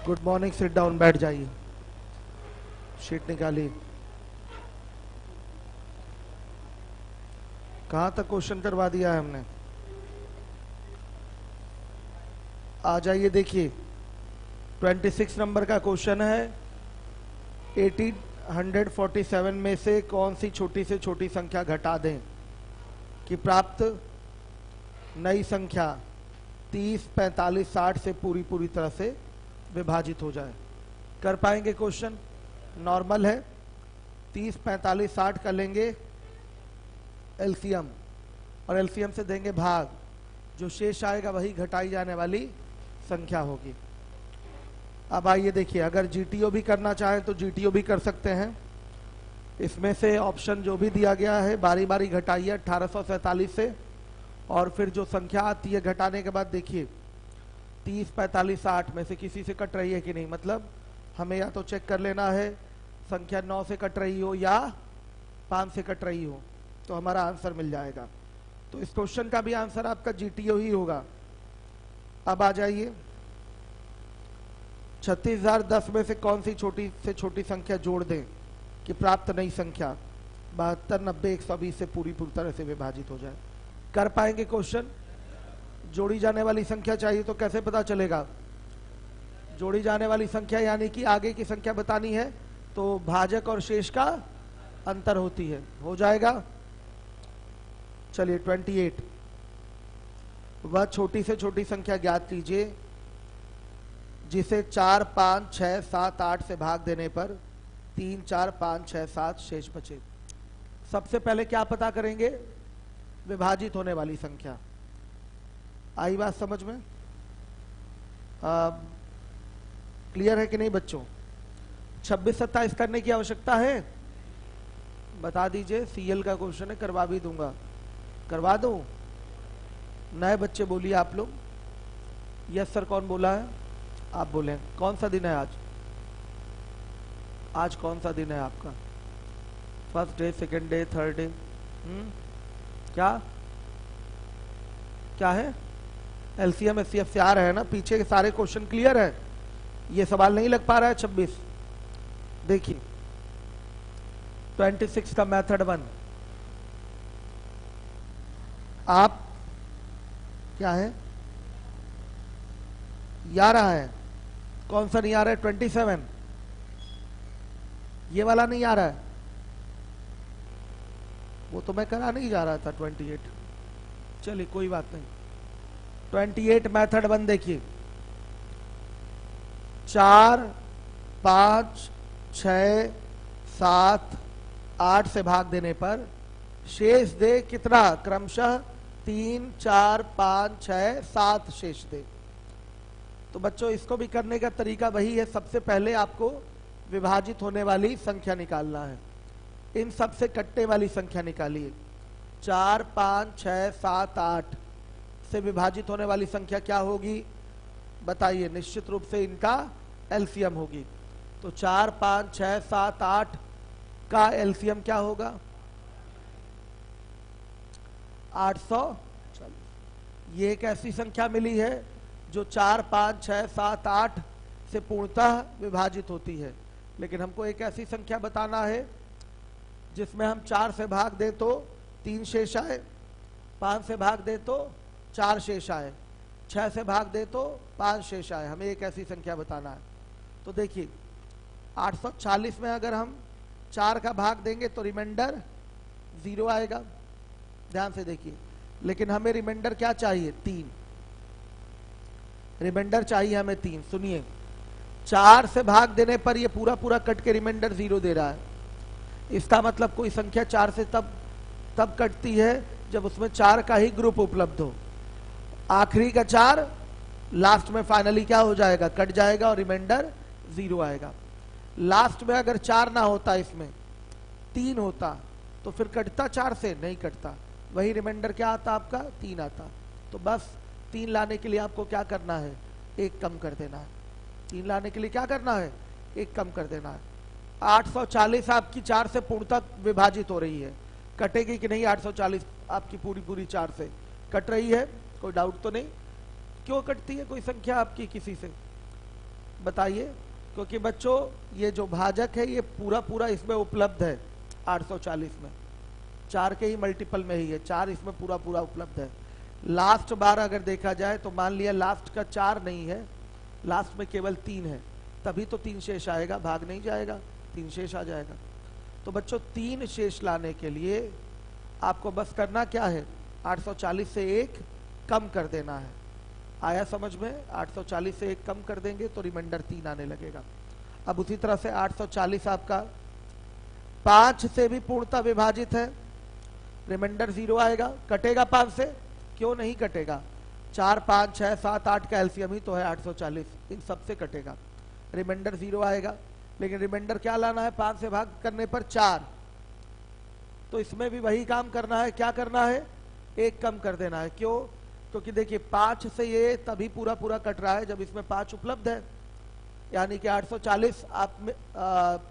Good morning, sit down, बैठ जाइए। Sheet निकालिए। कहां तक क्वेश्चन करवा दिया है हमने? आ जाइए, देखिए 26 नंबर का क्वेश्चन है। 1847 में से कौन सी छोटी से छोटी संख्या घटा दें कि प्राप्त नई संख्या 30, 45, 60 से पूरी तरह से विभाजित हो जाए। कर पाएंगे क्वेश्चन? नॉर्मल है। 30, 45, 60 कर लेंगे एलसीएम, और एलसीएम से देंगे भाग। जो शेष आएगा वही घटाई जाने वाली संख्या होगी। अब आइए देखिए, अगर जीटीओ भी करना चाहें तो जीटीओ भी कर सकते हैं। इसमें से ऑप्शन जो भी दिया गया है बारी बारी घटाइए 1847 से, और फिर जो संख्या आती है घटाने के बाद देखिए 30, 45, 60 में से किसी से कट रही है कि नहीं। मतलब हमें या तो चेक कर लेना है संख्या 9 से कट रही हो या 5 से कट रही हो, तो हमारा आंसर मिल जाएगा। तो इस क्वेश्चन का भी आंसर आपका जीटीओ ही होगा। अब आ जाइए, 36,010 में से कौन सी छोटी से छोटी संख्या जोड़ दें कि प्राप्त नई संख्या 72, 90, 120 से पूरी तरह से विभाजित हो जाए। कर पाएंगे क्वेश्चन? जोड़ी जाने वाली संख्या चाहिए तो कैसे पता चलेगा? जोड़ी जाने वाली संख्या यानी कि आगे की संख्या बतानी है तो भाजक और शेष का अंतर होती है। हो जाएगा। चलिए 28, वह छोटी से छोटी संख्या ज्ञात कीजिए जिसे 4, 5, 6, 7, 8 से भाग देने पर 3, 4, 5, 6, 7 शेष बचे। सबसे पहले क्या पता करेंगे? विभाजित होने वाली संख्या। आई बात समझ में? क्लियर है कि नहीं बच्चों? 26, 27 करने की आवश्यकता है? बता दीजिए। सीएल का क्वेश्चन है, करवा भी दूंगा। करवा दूं? नए बच्चे बोलिए आप लोग। Yes sir. कौन बोला है? आप बोले। कौन सा दिन है आज? आज कौन सा दिन है आपका? First day, second day, third day? क्या क्या है? एलसीएम एचसीएफ से आ रहे हैं ना? पीछे के सारे क्वेश्चन क्लियर है? ये सवाल नहीं लग पा रहा है 26? देखिए 26 का मेथड 1। आप क्या है? आ रहा है? कौन सा नहीं आ रहा है? 27 ये वाला नहीं आ रहा है? वो तो मैं करा नहीं जा रहा था 28। चलिए कोई बात नहीं। 28 मेथड 1 देखिए। 4, 5, 6, 7, 8 से भाग देने पर शेष दे कितना? क्रमशः 3, 4, 5, 6, 7 शेष दे। तो बच्चों इसको भी करने का तरीका वही है। सबसे पहले आपको विभाजित होने वाली संख्या निकालना है। इन सब से कटने वाली संख्या निकालिए। 4, 5, 6, 7, 8 से विभाजित होने वाली संख्या क्या होगी बताइए? निश्चित रूप से इनका एलसीएम होगी। तो 4, 5, 6, 7, 8 का एलसीएम क्या होगा? 840। ये एक ऐसी संख्या मिली है जो 4, 5, 6, 7, 8 से पूर्णतः विभाजित होती है। लेकिन हमको एक ऐसी संख्या बताना है जिसमें हम 4 से भाग दें तो 3 शेष आए, 5 से भाग दे तो 4 शेष आए, 6 से भाग दे तो 5 शेष आए। हमें एक ऐसी संख्या बताना है। तो देखिए 840 में अगर हम 4 का भाग देंगे तो रिमाइंडर 0 आएगा। ध्यान से देखिए। लेकिन हमें रिमाइंडर क्या चाहिए? 3। रिमाइंडर चाहिए हमें 3। सुनिए, 4 से भाग देने पर ये पूरा कट के रिमाइंडर 0 दे रहा है। इसका मतलब कोई संख्या 4 से तब कटती है जब उसमें 4 का ही ग्रुप उपलब्ध हो। आखिरी का 4 लास्ट में फाइनली क्या हो जाएगा? कट जाएगा और रिमाइंडर 0 आएगा। लास्ट में अगर 4 ना होता, इसमें 3 होता तो फिर कटता 4 से? नहीं कटता। वही रिमाइंडर क्या आता आपका? 3 आता। तो बस 3 लाने के लिए आपको क्या करना है? 1 कम कर देना है। 3 लाने के लिए क्या करना है? 1 कम कर देना है। 840 आपकी 4 से पूर्णतः विभाजित हो रही है। कटेगी कि नहीं? 840 आपकी पूरी 4 से कट रही है? कोई डाउट तो नहीं? क्यों कटती है कोई संख्या आपकी किसी से? बताइए, क्योंकि बच्चों ये जो भाजक है ये पूरा पूरा इसमें उपलब्ध है 840 में, 4 के ही मल्टीपल में ही है, 4 इसमें पूरा पूरा उपलब्ध है। लास्ट बार अगर देखा जाए तो मान लिया लास्ट का 4 नहीं है, लास्ट में केवल 3 है, तभी तो 3 शेष आएगा, भाग नहीं जाएगा, 3 शेष आ जाएगा। तो बच्चों 3 शेष लाने के लिए आपको बस करना क्या है, 840 से 1 कम कर देना है। आया समझ में? 840 से 1 कम कर देंगे तो रिमाइंडर 3 आने लगेगा। अब उसी तरह से 840 आपका 5 से भी पूर्णतः विभाजित है, रिमाइंडर 0 आएगा। कटेगा 5 से? क्यों नहीं कटेगा, 4 5 6 7 8 का एलसीएम ही तो है 840, इन सब से कटेगा, रिमाइंडर 0 आएगा। लेकिन रिमाइंडर क्या लाना है, 5 से भाग करने पर 4, तो इसमें भी वही काम करना है। क्या करना है, 1 कम कर देना है। क्यों? क्योंकि देखिए 5 से ये तभी पूरा पूरा कट रहा है जब इसमें 5 उपलब्ध है, यानी कि 840 आप में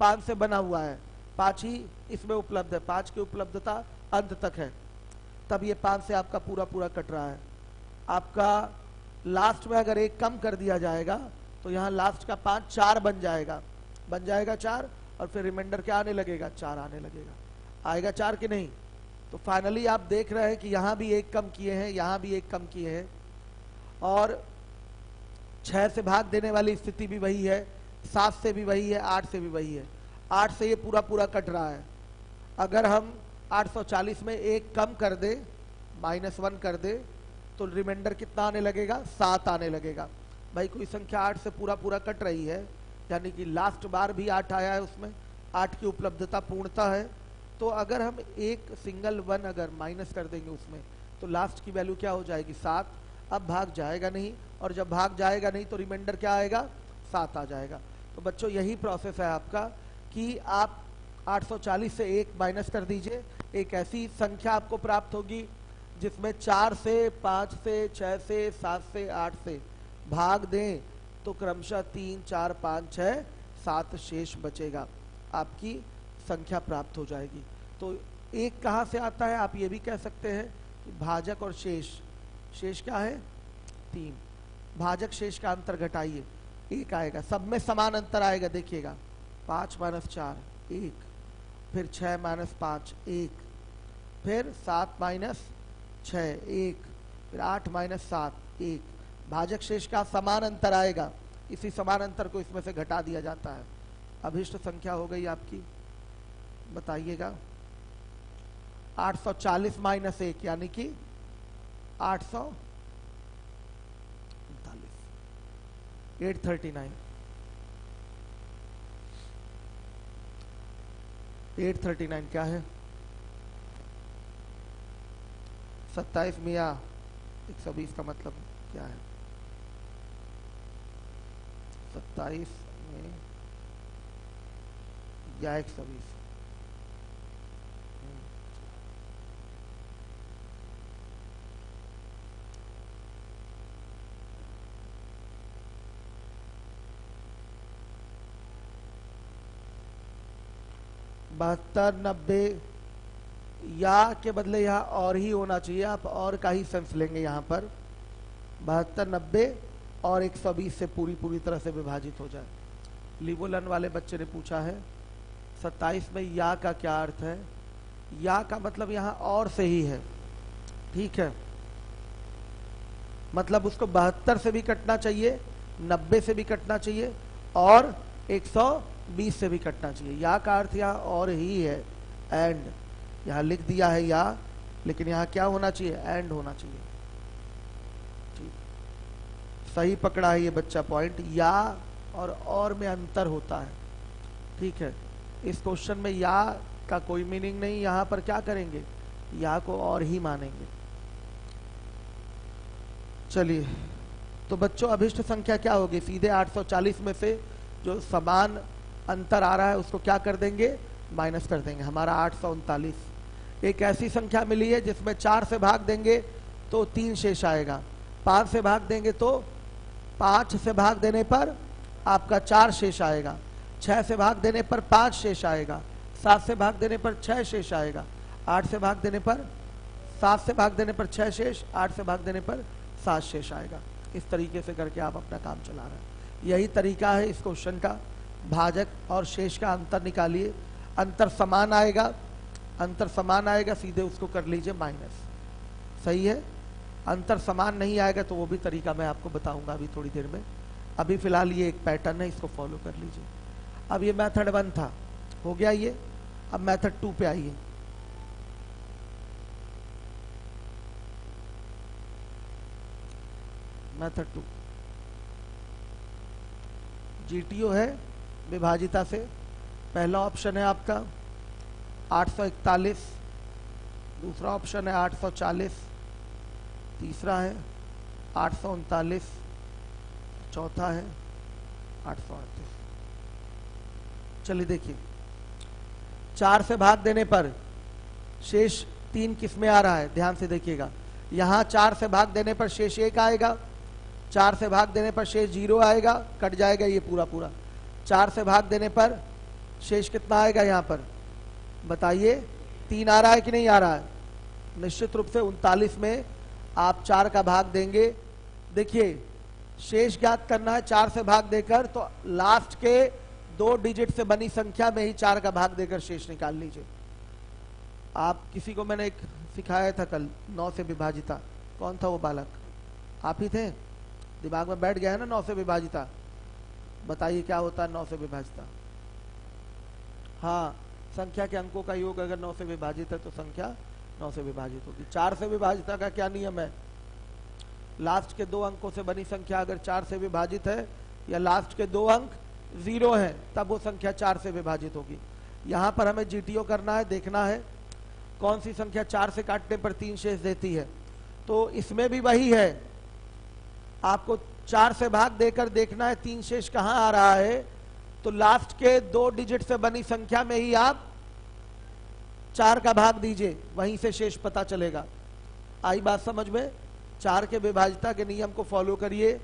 5 से बना हुआ है, 5 ही इसमें उपलब्ध है, 5 की उपलब्धता अंत तक है, तब ये 5 से आपका पूरा पूरा कट रहा है। आपका लास्ट में अगर 1 कम कर दिया जाएगा तो यहाँ लास्ट का 5 4 बन जाएगा, 4, और फिर रिमाइंडर क्या आने लगेगा, 4 आने लगेगा। आएगा 4 कि नहीं? तो फाइनली आप देख रहे हैं कि यहाँ भी 1 कम किए हैं, यहाँ भी 1 कम किए हैं, और 6 से भाग देने वाली स्थिति भी वही है, 7 से भी वही है, 8 से भी वही है। 8 से ये पूरा पूरा कट रहा है। अगर हम 840 में 1 कम कर दे, -1 कर दे, तो रिमाइंडर कितना आने लगेगा, 7 आने लगेगा। भाई कोई संख्या 8 से पूरा पूरा कट रही है, यानी कि लास्ट बार भी 8 आया है, उसमें 8 की उपलब्धता पूर्णता है, तो अगर हम एक सिंगल 1 अगर माइनस कर देंगे उसमें, तो लास्ट की वैल्यू क्या हो जाएगी, 7। अब भाग जाएगा नहीं, और जब भाग जाएगा नहीं तो रिमाइंडर क्या आएगा, 7 आ जाएगा। तो बच्चों यही प्रोसेस है आपका कि आप 840 से 1 माइनस कर दीजिए, एक ऐसी संख्या आपको प्राप्त होगी जिसमें 4 से 5 से 6 से 7 से 8 से भाग दें तो क्रमशः 3 4 5 6 7 शेष बचेगा, आपकी संख्या प्राप्त हो जाएगी। तो 1 कहाँ से आता है, आप ये भी कह सकते हैं कि भाजक और शेष, शेष क्या है, 3, भाजक शेष का अंतर घटाइए, 1 आएगा, सब में समान अंतर आएगा। देखिएगा 5 - 4 1, फिर 6 - 5 1, फिर 7 - 6 1, फिर 8 - 7 1, भाजक शेष का समान अंतर आएगा। इसी समान अंतर को इसमें से घटा दिया जाता है। अभिष्ट संख्या हो गई आपकी, बताइएगा 840 - 1 यानी कि 839, 839, 839 क्या है, 27 मिया 120 का मतलब क्या है, 27 में या 120, बहत्तर 90, या के बदले यहाँ और ही होना चाहिए, आप और का ही सेंस लेंगे यहाँ पर, 72 90 और 120 से पूरी पूरी तरह से विभाजित हो जाए। लिबोलन वाले बच्चे ने पूछा है 27 में या का क्या अर्थ है, या का मतलब यहाँ और से ही है, ठीक है, मतलब उसको 72 से भी कटना चाहिए, 90 से भी कटना चाहिए और 120 से भी कटना चाहिए। या का अर्थ यहाँ और ही है, एंड, यहाँ लिख दिया है या, लेकिन यहाँ क्या होना चाहिए, एंड होना चाहिए। ठीक, सही पकड़ा है ये बच्चा पॉइंट, या और में अंतर होता है, ठीक है। इस क्वेश्चन में या का कोई मीनिंग नहीं, यहाँ पर क्या करेंगे, या को और ही मानेंगे। चलिए, तो बच्चों अभिष्ट संख्या क्या होगी, सीधे 840 में से जो समान अंतर आ रहा है उसको क्या कर देंगे, माइनस कर देंगे, हमारा 839। एक ऐसी संख्या मिली है जिसमें 4 से भाग देंगे तो 3 शेष आएगा, 5 से भाग देंगे तो 5 से भाग देने पर आपका 4 शेष आएगा, 6 से भाग देने पर 5 शेष आएगा, 7 से भाग देने पर 6 शेष आएगा, 8 से भाग देने पर 7 से भाग देने पर 6 शेष, 8 से भाग देने पर 7 शेष आएगा। इस तरीके से करके आप अपना काम चला रहे हैं। यही तरीका है इस क्वेश्चन का। भाजक और शेष का अंतर निकालिए, अंतर समान आएगा, अंतर समान आएगा सीधे उसको कर लीजिए माइनस। सही है। अंतर समान नहीं आएगा तो वो भी तरीका मैं आपको बताऊंगा अभी थोड़ी देर में। अभी फिलहाल ये एक पैटर्न है, इसको फॉलो कर लीजिए। अब ये मेथड 1 था, हो गया ये। अब मेथड 2 पे आइए। मेथड 2 जीटीओ है विभाजिता से। पहला ऑप्शन है आपका 841, दूसरा ऑप्शन है 840, तीसरा है 839, चौथा है 838। चलिए देखिए, 4 से भाग देने पर शेष 3 किस में आ रहा है, ध्यान से देखिएगा। यहां 4 से भाग देने पर शेष 1 आएगा, 4 से भाग देने पर शेष 0 आएगा, कट जाएगा ये पूरा पूरा। 4 से भाग देने पर शेष कितना आएगा यहां पर बताइए, 3 आ रहा है कि नहीं आ रहा है? निश्चित रूप से 39 में आप 4 का भाग देंगे। देखिए शेष ज्ञात करना है 4 से भाग देकर, तो लास्ट के 2 डिजिट से बनी संख्या में ही 4 का भाग देकर शेष निकाल लीजिए। आप किसी को मैंने एक सिखाया था कल 9 से विभाजिता, कौन था वो बालक? आप ही थे? दिमाग में बैठ गया है ना 9 से विभाजिता? बताइए क्या होता है 9 से विभाजिता? हाँ, संख्या के अंकों का योग अगर 9 से विभाजित है तो संख्या 9 से विभाजित होगी। 4 से विभाजिता का क्या नियम है? लास्ट के 2 अंकों से बनी संख्या अगर 4 से विभाजित है या लास्ट के 2 अंक 0 हैं तब वो संख्या 4 से विभाजित होगी। यहां पर हमें जीटीओ करना है, देखना है कौन सी संख्या 4 से काटने पर 3 शेष देती है। तो इसमें भी वही है, आपको 4 से भाग देकर देखना है 3 शेष कहां आ रहा है, तो लास्ट के 2 डिजिट से बनी संख्या में ही आप 4 का भाग दीजिए, वहीं से शेष पता चलेगा। आई बात समझ में? 4 के विभाजिता के नियम को फॉलो करिए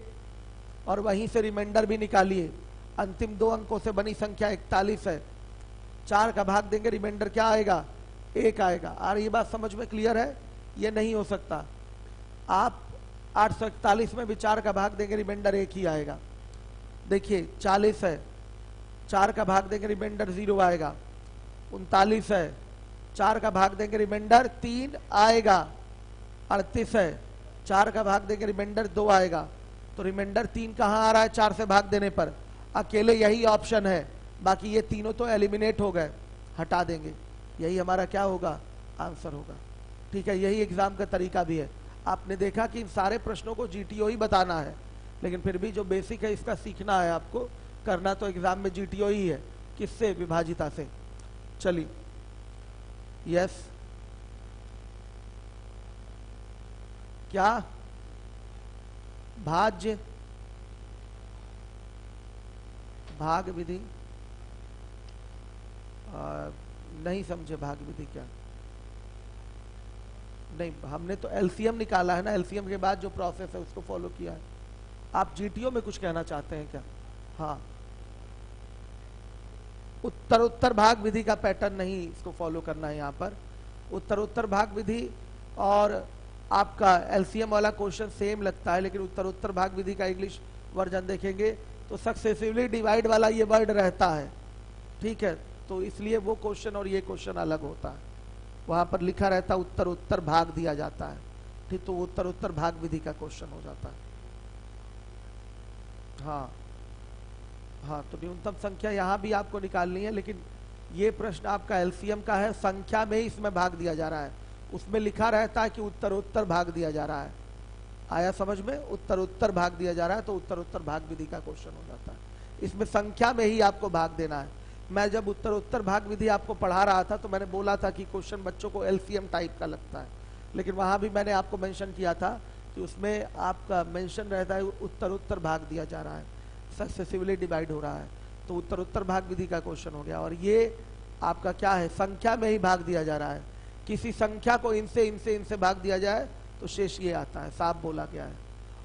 और वहीं से रिमाइंडर भी निकालिए। अंतिम 2 अंकों से बनी संख्या 41 है, 4 का भाग देंगे, रिमाइंडर क्या आएगा? 1 आएगा। और ये बात समझ में क्लियर है? ये नहीं हो सकता। आप 841 में भी 4 का भाग देंगे, रिमाइंडर 1 ही आएगा। देखिए 40 है, 4 का भाग देंगे, रिमाइंडर 0 आएगा। 39 है, 4 का भाग देंगे, रिमाइंडर 3 आएगा। 38 है, 4 का भाग देंगे, रिमाइंडर 2 आएगा। तो रिमाइंडर 3 कहां आ रहा है 4 से भाग देने पर? अकेले यही ऑप्शन है, बाकी ये तीनों तो एलिमिनेट हो गए, हटा देंगे। यही हमारा क्या होगा? आंसर होगा। ठीक है, यही एग्जाम का तरीका भी है। आपने देखा कि इन सारे प्रश्नों को जीटीओ ही बताना है, लेकिन फिर भी जो बेसिक है इसका सीखना है आपको, करना तो एग्जाम में जीटीओ ही है। किससे? विभाजिता से। चलिए, यस क्या? भाज्य भाग विधि नहीं समझे। भाग विधि क्या? नहीं, हमने तो एलसीएम निकाला है ना, एलसीएम के बाद जो प्रोसेस है उसको फॉलो किया है। आप जीटीओ में कुछ कहना चाहते हैं क्या? हाँ, उत्तर भाग विधि का पैटर्न नहीं इसको फॉलो करना है। यहाँ पर उत्तर भाग विधि और आपका एलसीएम वाला क्वेश्चन सेम लगता है, लेकिन उत्तर भाग विधि का इंग्लिश वर्जन देखेंगे तो सक्सेसिवली डिवाइड वाला ये वर्ड रहता है। ठीक है, तो इसलिए वो क्वेश्चन और ये क्वेश्चन अलग होता है। वहां पर लिखा रहता है उत्तर भाग दिया जाता है, ठीक, तो उत्तर भाग विधि का क्वेश्चन हो जाता है। हाँ हाँ, तो न्यूनतम संख्या यहाँ भी आपको निकालनी है, लेकिन ये प्रश्न आपका एलसीएम का है, संख्या में ही इसमें भाग दिया जा रहा है। उसमें लिखा रहता है कि उत्तर भाग दिया जा रहा है। आया समझ में? उत्तर भाग दिया जा रहा है तो उत्तर भाग विधि का क्वेश्चन हो जाता है। इसमें संख्या में ही आपको भाग देना है। मैं जब उत्तर भाग विधि आपको पढ़ा रहा था तो मैंने बोला था कि क्वेश्चन बच्चों को एलसीएम टाइप का लगता है, लेकिन वहां भी मैंने आपको मेंशन किया था कि उसमें आपका मेंशन रहता है उत्तर भाग दिया जा रहा है, सक्सेसिवली डिवाइड हो रहा है, तो उत्तर भाग विधि का क्वेश्चन हो गया। और ये आपका क्या है? संख्या में ही भाग दिया जा रहा है। किसी संख्या को इनसे भाग दिया जाए तो शेष ये आता है, साफ बोला गया है।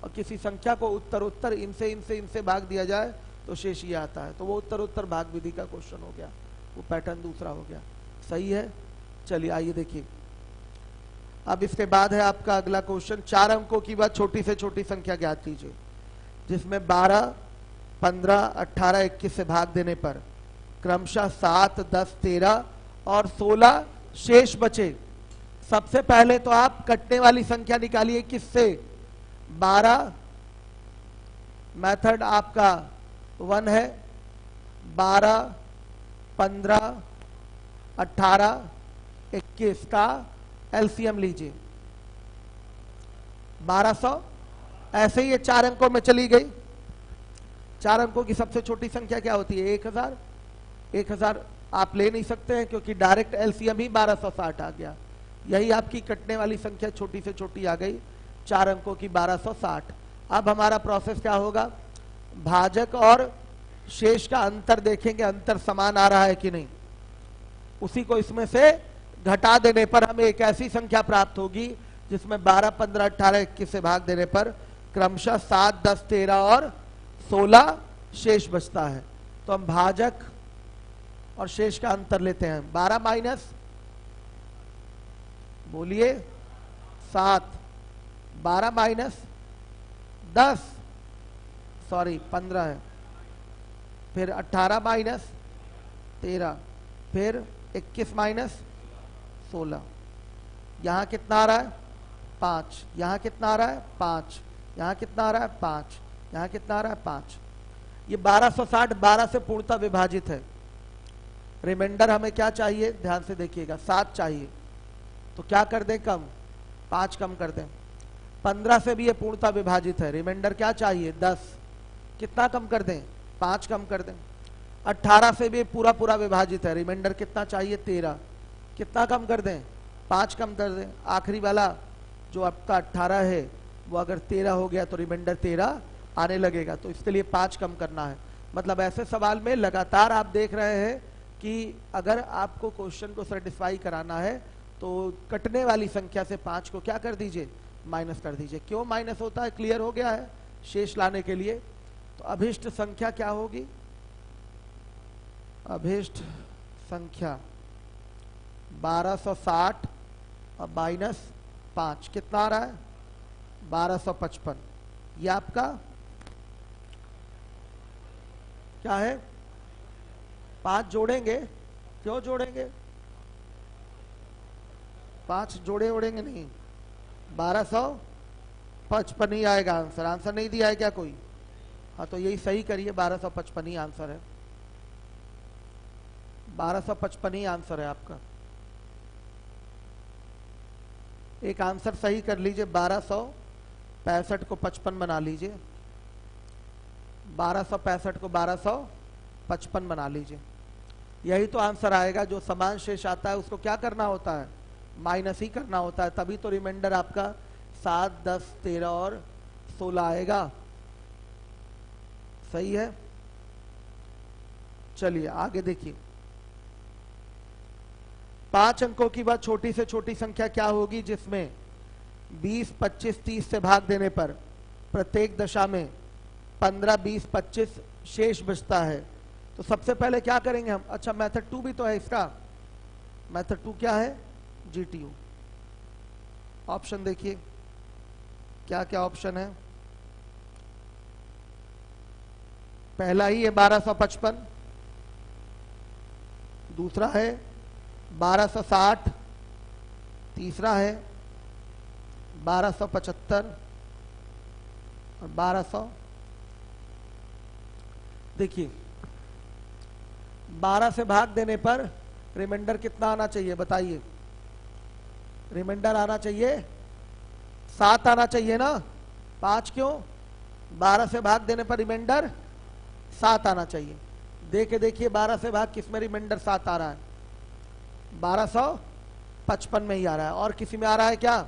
और किसी संख्या को उत्तर इनसे भाग दिया जाए तो शेष ये आता है, तो वो उत्तर भाग विधि का क्वेश्चन हो गया, वो पैटर्न दूसरा हो गया। सही है। चलिए आइए देखिए, अब इसके बाद है आपका अगला क्वेश्चन। 4 अंकों की बात छोटी से छोटी संख्या ज्ञात कीजिए, जिसमें 12, 15, 18, 21 से भाग देने पर क्रमशः 7, 10, 13 और 16 शेष बचे। सबसे पहले तो आप कटने वाली संख्या निकालिए किससे? 12, मेथड आपका 1 है। 12, 15, 18, 21 का एलसीएम लीजिए 1200। ऐसे ही ये 4 अंकों में चली गई। 4 अंकों की सबसे छोटी संख्या क्या होती है? 1000। 1000 आप ले नहीं सकते हैं क्योंकि डायरेक्ट एलसीएम ही 1260 आ गया। यही आपकी कटने वाली संख्या छोटी से छोटी आ गई, 4 अंकों की 1260। अब हमारा प्रोसेस क्या होगा? भाजक और शेष का अंतर देखेंगे, अंतर समान आ रहा है कि नहीं। उसी को इसमें से घटा देने पर हमें एक ऐसी संख्या प्राप्त होगी जिसमें 12, 15, 18, 21 से भाग देने पर क्रमशः 7, 10, 13 और 16 शेष बचता है। तो हम भाजक और शेष का अंतर लेते हैं। 12 माइनस, बोलिए 7, 12 माइनस 10, सॉरी 15 है, फिर 18 माइनस 13, फिर 21 माइनस 16। यहां कितना आ रहा है? 5। यहां कितना आ रहा है? 5। यहां कितना आ रहा है? 5। यहां कितना आ रहा है? 5। ये 1260 12 से पूर्णतः विभाजित है। रिमाइंडर हमें क्या चाहिए? ध्यान से देखिएगा, 7 चाहिए। तो क्या कर दें? कम, 5 कम कर दें। 15 से भी ये पूर्णतः विभाजित है। रिमाइंडर क्या चाहिए? 10। कितना कम कर दें? 5 कम कर दें। 18 से भी पूरा पूरा विभाजित है। रिमाइंडर कितना चाहिए? 13। कितना कम कर दें? 5 कम कर दें। आखिरी वाला जो आपका 18 है वो अगर 13 हो गया तो रिमाइंडर 13 आने लगेगा, तो इसके लिए 5 कम करना है। मतलब ऐसे सवाल में लगातार आप देख रहे हैं कि अगर आपको क्वेश्चन को सेटिस्फाई कराना है तो कटने वाली संख्या से 5 को क्या कर दीजिए? माइनस कर दीजिए। क्यों माइनस होता है? क्लियर हो गया है। शेष लाने के लिए तो अभिष्ट संख्या क्या होगी? अभिष्ट संख्या 1260 और माइनस 5 कितना आ रहा है? 1255। ये आपका क्या है? 5 जोड़ेंगे। क्यों जोड़ेंगे? 5 जोड़े ओढ़ेंगे नहीं, 1255 ही आएगा आंसर। आंसर नहीं दिया है क्या कोई? हाँ तो यही सही करिए, 1255 ही आंसर है। 1255 ही आंसर है आपका। एक आंसर सही कर लीजिए, 1265 को 55 बना लीजिए। 1265 को 1255 बना लीजिए। यही तो आंसर आएगा। जो समान शेष आता है उसको क्या करना होता है? माइनस ही करना होता है। तभी तो रिमाइंडर आपका 7, 10, 13 और 16 आएगा। सही है। चलिए आगे देखिए। 5 अंकों की बात छोटी से छोटी संख्या क्या होगी जिसमें 20, 25, 30 से भाग देने पर प्रत्येक दशा में 15, 20, 25 शेष बचता है। तो सबसे पहले क्या करेंगे हम? अच्छा मेथड 2 भी तो है इसका। मेथड 2 क्या है? जीटीयू। ऑप्शन देखिए क्या क्या ऑप्शन है। पहला ही है 1255, दूसरा है 1260, तीसरा है 1275 और 1200। देखिए 12 से भाग देने पर रिमाइंडर कितना आना चाहिए? बताइए। रिमाइंडर आना चाहिए 7 आना चाहिए ना। 5 क्यों? 12 से भाग देने पर रिमाइंडर 7 आना चाहिए। देखिए 12 से भाग किसमें रिमाइंडर 7 आ रहा है? 1255 में ही आ रहा है। और किसी में आ रहा है क्या?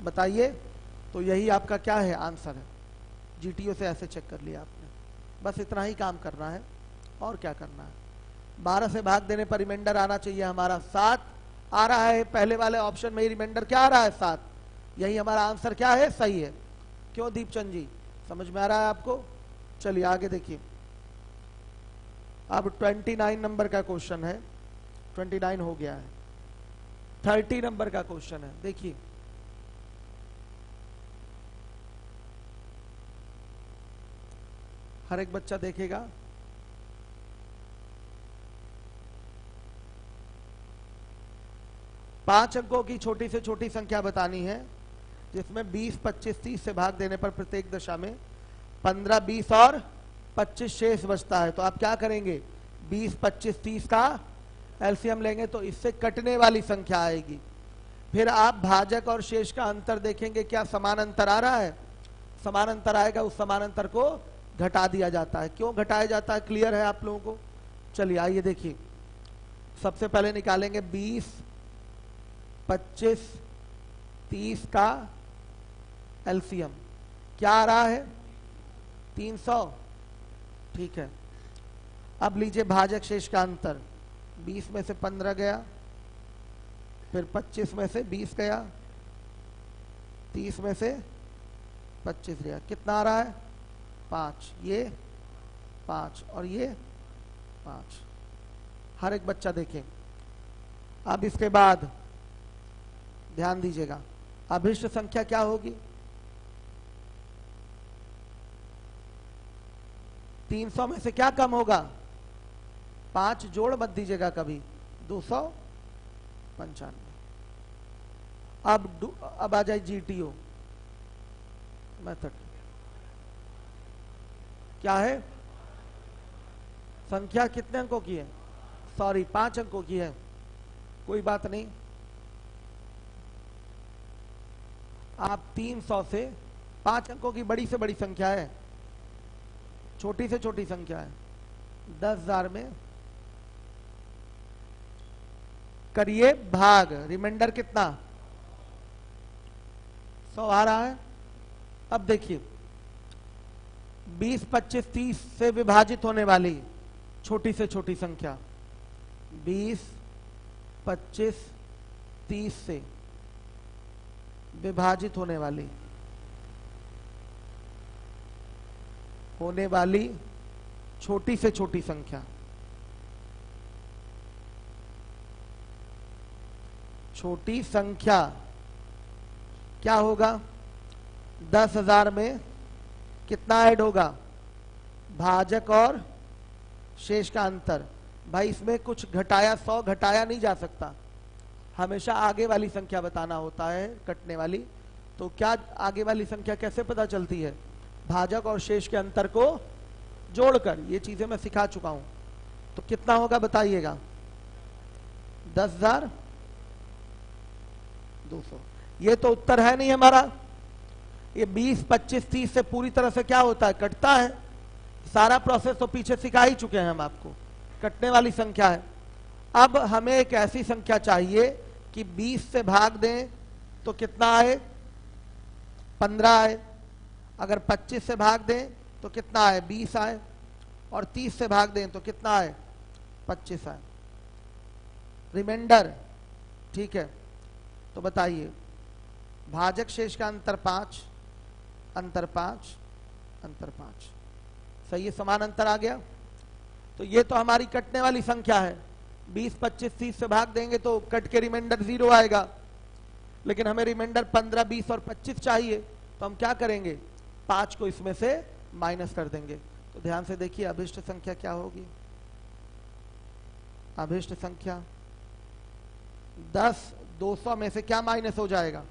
बताइए। तो यही आपका क्या है? आंसर है। जीटीओ से ऐसे चेक कर लिया आपने। बस इतना ही काम करना है और क्या करना है। 12 से भाग देने पर रिमाइंडर आना चाहिए हमारा 7 आ रहा है। पहले वाले ऑप्शन में ही रिमाइंडर क्या आ रहा है? 7। यही हमारा आंसर क्या है? सही है। क्यों दीपचंद जी? समझ में आ रहा है आपको? चलिए आगे देखिए। अब 29 नंबर का क्वेश्चन है। 29 हो गया है। 30 नंबर का क्वेश्चन है। देखिए हर एक बच्चा देखेगा। पांच अंकों की छोटी से छोटी संख्या बतानी है जिसमें 20, 25, 30 से भाग देने पर प्रत्येक दशा में 15, 20 और 25 शेष बचता है। तो आप क्या करेंगे, 20, 25, 30 का एलसीएम लेंगे तो इससे कटने वाली संख्या आएगी। फिर आप भाजक और शेष का अंतर देखेंगे, क्या समान अंतर आ रहा है, समान अंतर आएगा, उस समान अंतर को घटा दिया जाता है। क्यों घटाया जाता है, क्लियर है आप लोगों को। चलिए आइए देखिए, सबसे पहले निकालेंगे 20, 25, 30 का एलसीएम। क्या आ रहा है, 300। ठीक है, अब लीजिए भाजक शेष का अंतर। 20 में से 15 गया, फिर 25 में से 20 गया, 30 में से 25 गया। कितना आ रहा है, 5। ये 5 और ये 5। हर एक बच्चा देखें। अब इसके बाद ध्यान दीजिएगा, अभिष्ट संख्या क्या होगी, 300 में से क्या कम होगा, 5 जोड़ मत दीजिएगा कभी, 295। अब आ जाए जीटीओ मेथड। क्या है, संख्या कितने अंकों की है, सॉरी 5 अंकों की है, कोई बात नहीं। आप 300 से 5 अंकों की बड़ी से बड़ी संख्या है, छोटी से छोटी संख्या है। 10,000 में करिए भाग, रिमाइंडर कितना, 100 आ रहा है। अब देखिए 20, 25, 30 से विभाजित होने वाली छोटी से छोटी संख्या, 20, 25, 30 से विभाजित होने वाली छोटी से छोटी संख्या, छोटी संख्या क्या होगा, 10,000 में कितना ऐड होगा, भाजक और शेष का अंतर। भाई इसमें कुछ घटाया, 100 घटाया नहीं जा सकता, हमेशा आगे वाली संख्या बताना होता है, कटने वाली। तो क्या आगे वाली संख्या कैसे पता चलती है, भाजक और शेष के अंतर को जोड़कर। ये चीजें मैं सिखा चुका हूं। तो कितना होगा बताइएगा, 10,200। ये तो उत्तर है नहीं हमारा। ये 20, 25, 30 से पूरी तरह से क्या होता है, कटता है। सारा प्रोसेस तो पीछे सिखा ही चुके हैं हम आपको, कटने वाली संख्या है। अब हमें एक ऐसी संख्या चाहिए कि 20 से भाग दें तो कितना आए, 15 आए। अगर 25 से भाग दें तो कितना आए, 20 आए। और 30 से भाग दें तो कितना आए, 25 आए। रिमाइंडर, ठीक है। तो बताइए, भाजक शेष का अंतर 5, अंतर 5, अंतर 5, सही है, समान अंतर आ गया। तो ये तो हमारी कटने वाली संख्या है। 20, 25, 30 से भाग देंगे तो कट के रिमाइंडर 0 आएगा, लेकिन हमें रिमाइंडर 15, 20 और 25 चाहिए। तो हम क्या करेंगे, 5 को इसमें से माइनस कर देंगे। तो ध्यान से देखिए, अभिष्ट संख्या क्या होगी, अभिष्ट संख्या 10, 200 में से क्या माइनस हो जाएगा,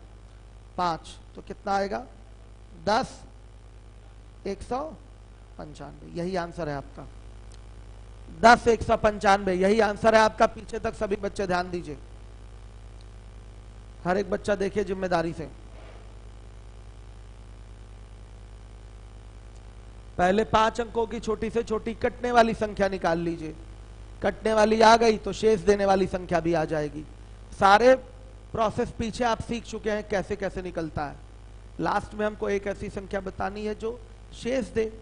5। तो कितना आएगा, 10, 195। यही आंसर है आपका, 10, 195, यही आंसर है आपका। पीछे तक सभी बच्चे ध्यान दीजिए, हर एक बच्चा देखिए जिम्मेदारी से। पहले 5 अंकों की छोटी से छोटी कटने वाली संख्या निकाल लीजिए। कटने वाली आ गई तो शेष देने वाली संख्या भी आ जाएगी। सारे प्रोसेस पीछे आप सीख चुके हैं कैसे कैसे निकलता है। लास्ट में हमको एक ऐसी संख्या बतानी है जो शेष दे।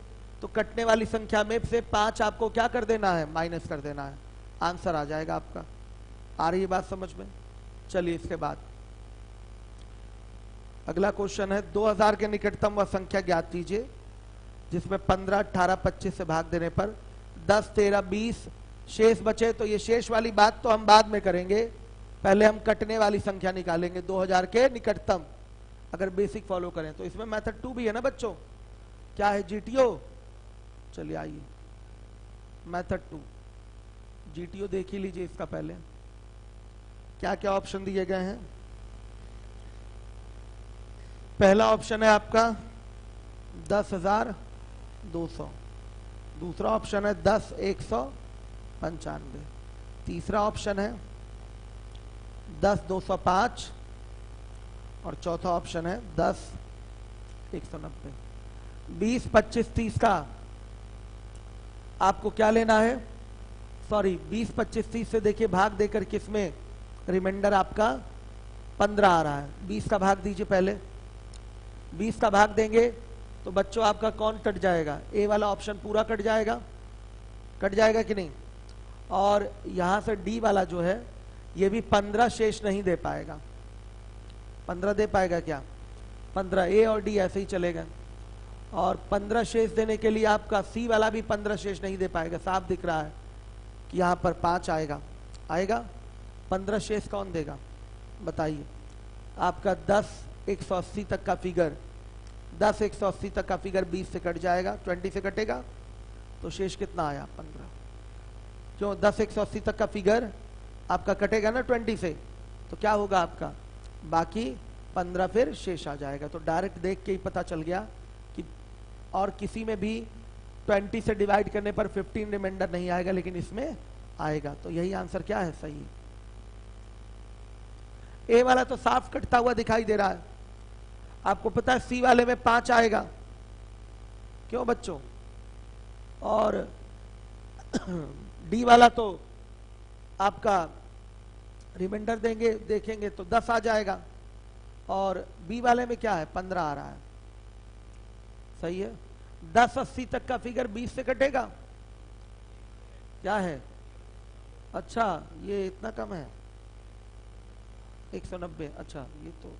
तो कटने वाली संख्या में से 5 आपको क्या कर देना है, माइनस कर देना है, आंसर आ जाएगा आपका। आ रही है बात समझ में। चलिए इसके बाद अगला क्वेश्चन है, 2000 के निकटतम वह संख्या ज्ञात कीजिए जिसमें 15, 18, 25 से भाग देने पर 10, 13, 20 शेष बचे। तो ये शेष वाली बात तो हम बाद में करेंगे, पहले हम कटने वाली संख्या निकालेंगे 2000 के निकटतम। अगर बेसिक फॉलो करें तो इसमें मेथड 2 भी है ना बच्चों, क्या है, जीटीओ। चलिए आइए मेथड 2, जीटीओ देख ही लीजिए इसका पहले क्या क्या ऑप्शन दिए गए हैं। पहला ऑप्शन है आपका 10,200, दूसरा ऑप्शन है 10,195, तीसरा ऑप्शन है 10,205 और चौथा ऑप्शन है 10,190। 20, 25, 30 का आपको क्या लेना है, सॉरी 20, 25, 30 से देखिए भाग देकर किसमें रिमाइंडर आपका 15 आ रहा है। 20 का भाग दीजिए पहले, 20 का भाग देंगे तो बच्चों आपका कौन कट जाएगा, ए वाला ऑप्शन पूरा कट जाएगा कि नहीं, और यहां से डी वाला जो है ये भी 15 शेष नहीं दे पाएगा। 15 दे पाएगा क्या, 15, ए और डी ऐसे ही चलेगा, और 15 शेष देने के लिए आपका सी वाला भी 15 शेष नहीं दे पाएगा। साफ दिख रहा है कि यहाँ पर 5 आएगा, 15 शेष कौन देगा बताइए। आपका 10,180 तक का फिगर, 10,180 तक का फिगर 20 से कट जाएगा, 20 से कटेगा तो शेष कितना आया 15। क्यों, 10,180 तक का फिगर आपका कटेगा ना 20 से, तो क्या होगा आपका बाकी 15 फिर शेष आ जाएगा। तो डायरेक्ट देख के ही पता चल गया कि, और किसी में भी 20 से डिवाइड करने पर 15 रिमाइंडर नहीं आएगा, लेकिन इसमें आएगा। तो यही आंसर क्या है, सही। ए वाला तो साफ कटता हुआ दिखाई दे रहा है, आपको पता है सी वाले में 5 आएगा, क्यों बच्चों, और डी वाला तो आपका रिमाइंडर देंगे देखेंगे तो 10 आ जाएगा, और बी वाले में क्या है 15 आ रहा है, सही है। 10,80 तक का फिगर 20 से कटेगा, क्या है, अच्छा ये इतना कम है 190, अच्छा ये तो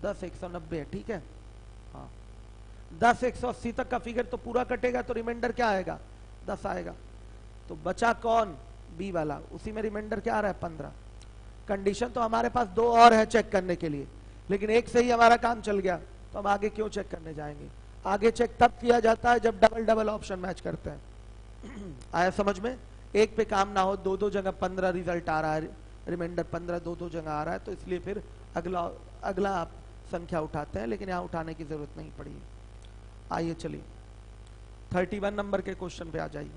10,190 है, ठीक है। हाँ 10,180 तक का फिगर तो पूरा कटेगा, तो रिमाइंडर क्या आएगा 10 आएगा। तो बचा कौन, बी वाला, उसी में रिमाइंडर क्या आ रहा है 15। कंडीशन तो हमारे पास 2 और है चेक करने के लिए, लेकिन एक से ही हमारा काम चल गया, तो हम आगे क्यों चेक करने जाएंगे। आगे चेक तब किया जाता है जब डबल डबल ऑप्शन मैच करते हैं। आया समझ में, एक पे काम ना हो, 2-2 जगह 15 रिजल्ट आ रहा है, रिमाइंडर 15 2-2 जगह आ रहा है, तो इसलिए फिर अगला आप संख्या उठाते हैं, लेकिन यहाँ उठाने की जरूरत नहीं पड़ी। आइए चलिए 31 नंबर के क्वेश्चन पे आ जाइए।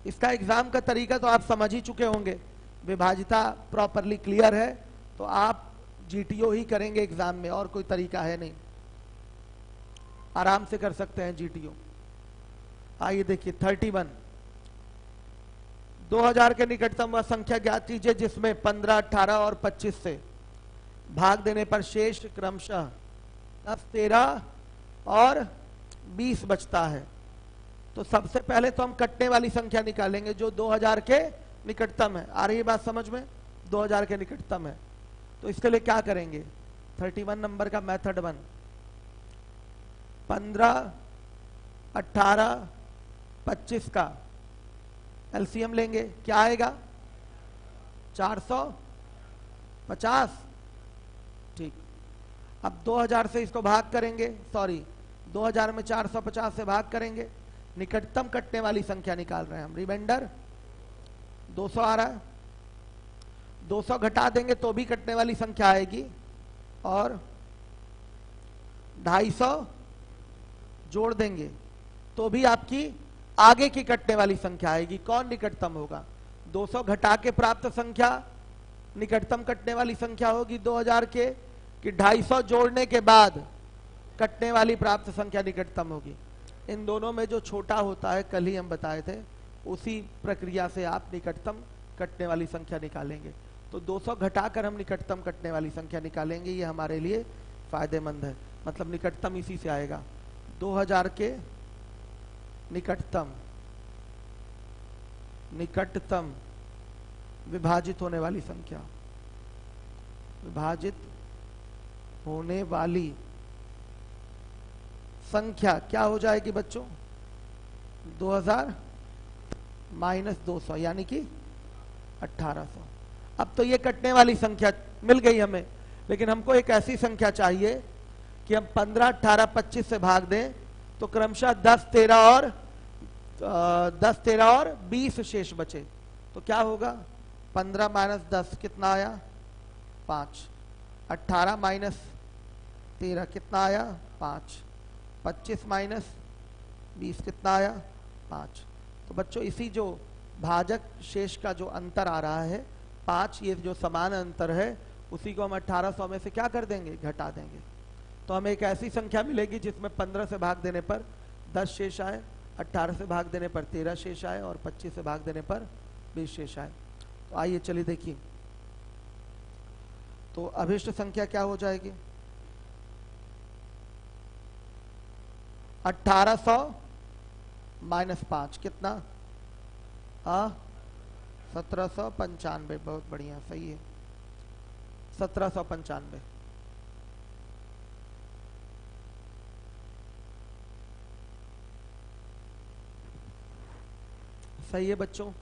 इसका एग्जाम का तरीका तो आप समझ ही चुके होंगे, विभाजिता प्रॉपरली क्लियर है, तो आप जीटीओ ही करेंगे एग्जाम में, और कोई तरीका है नहीं, आराम से कर सकते हैं जीटीओ। आइए देखिए 31, 2000 के निकटतम वह संख्या ज्ञात कीजिए जिसमें 15, 18 और 25 से भाग देने पर शेष क्रमशः 10, 13 और 20 बचता है। तो सबसे पहले तो हम कटने वाली संख्या निकालेंगे जो 2000 के निकटतम है। आ रही है बात समझ में, 2000 के निकटतम है, तो इसके लिए क्या करेंगे, 31 नंबर का मेथड 1, 15, 18, 25 का एलसीएम लेंगे, क्या आएगा 450, ठीक। अब 2000 से इसको भाग करेंगे, सॉरी 2000 में 450 से भाग करेंगे, निकटतम कटने वाली संख्या निकाल रहे हैं हम, रिमाइंडर 200 आ रहा है, 200 घटा देंगे तो भी कटने वाली संख्या आएगी, और 250 जोड़ देंगे तो भी आपकी आगे की कटने वाली संख्या आएगी। कौन निकटतम होगा, 200 घटा के प्राप्त संख्या निकटतम कटने वाली संख्या होगी 2000 के, कि 250 जोड़ने के बाद कटने वाली प्राप्त संख्या निकटतम होगी। इन दोनों में जो छोटा होता है, कल ही हम बताए थे, उसी प्रक्रिया से आप निकटतम कटने वाली संख्या निकालेंगे। तो 200 घटाकर हम निकटतम कटने वाली संख्या निकालेंगे, ये हमारे लिए फायदेमंद है, मतलब निकटतम इसी से आएगा। 2000 के निकटतम विभाजित होने वाली संख्या, विभाजित होने वाली संख्या क्या हो जाएगी बच्चों, 2000 माइनस 200 यानी कि 1800। अब तो ये कटने वाली संख्या मिल गई हमें, लेकिन हमको एक ऐसी संख्या चाहिए कि हम 15, 18, 25 से भाग दें तो क्रमशः 10, 13 और 10, 13 और 20 शेष बचे। तो क्या होगा, 15 माइनस 10 कितना आया, 5। 18 माइनस 13 कितना आया, 5। 25 माइनस 20 कितना आया, 5। तो बच्चों इसी जो भाजक शेष का जो अंतर आ रहा है 5, ये जो समान अंतर है उसी को हम 1800 में से क्या कर देंगे, घटा देंगे। तो हमें एक ऐसी संख्या मिलेगी जिसमें 15 से भाग देने पर 10 शेष आए, 18 से भाग देने पर 13 शेष आए और 25 से भाग देने पर 20 शेष आए। तो आइए चलिए देखिए, तो अभिष्ट संख्या क्या हो जाएगी, 1800 माइनस 5 कितना, 1795। बहुत बढ़िया, सही है, 1795। सही है बच्चों,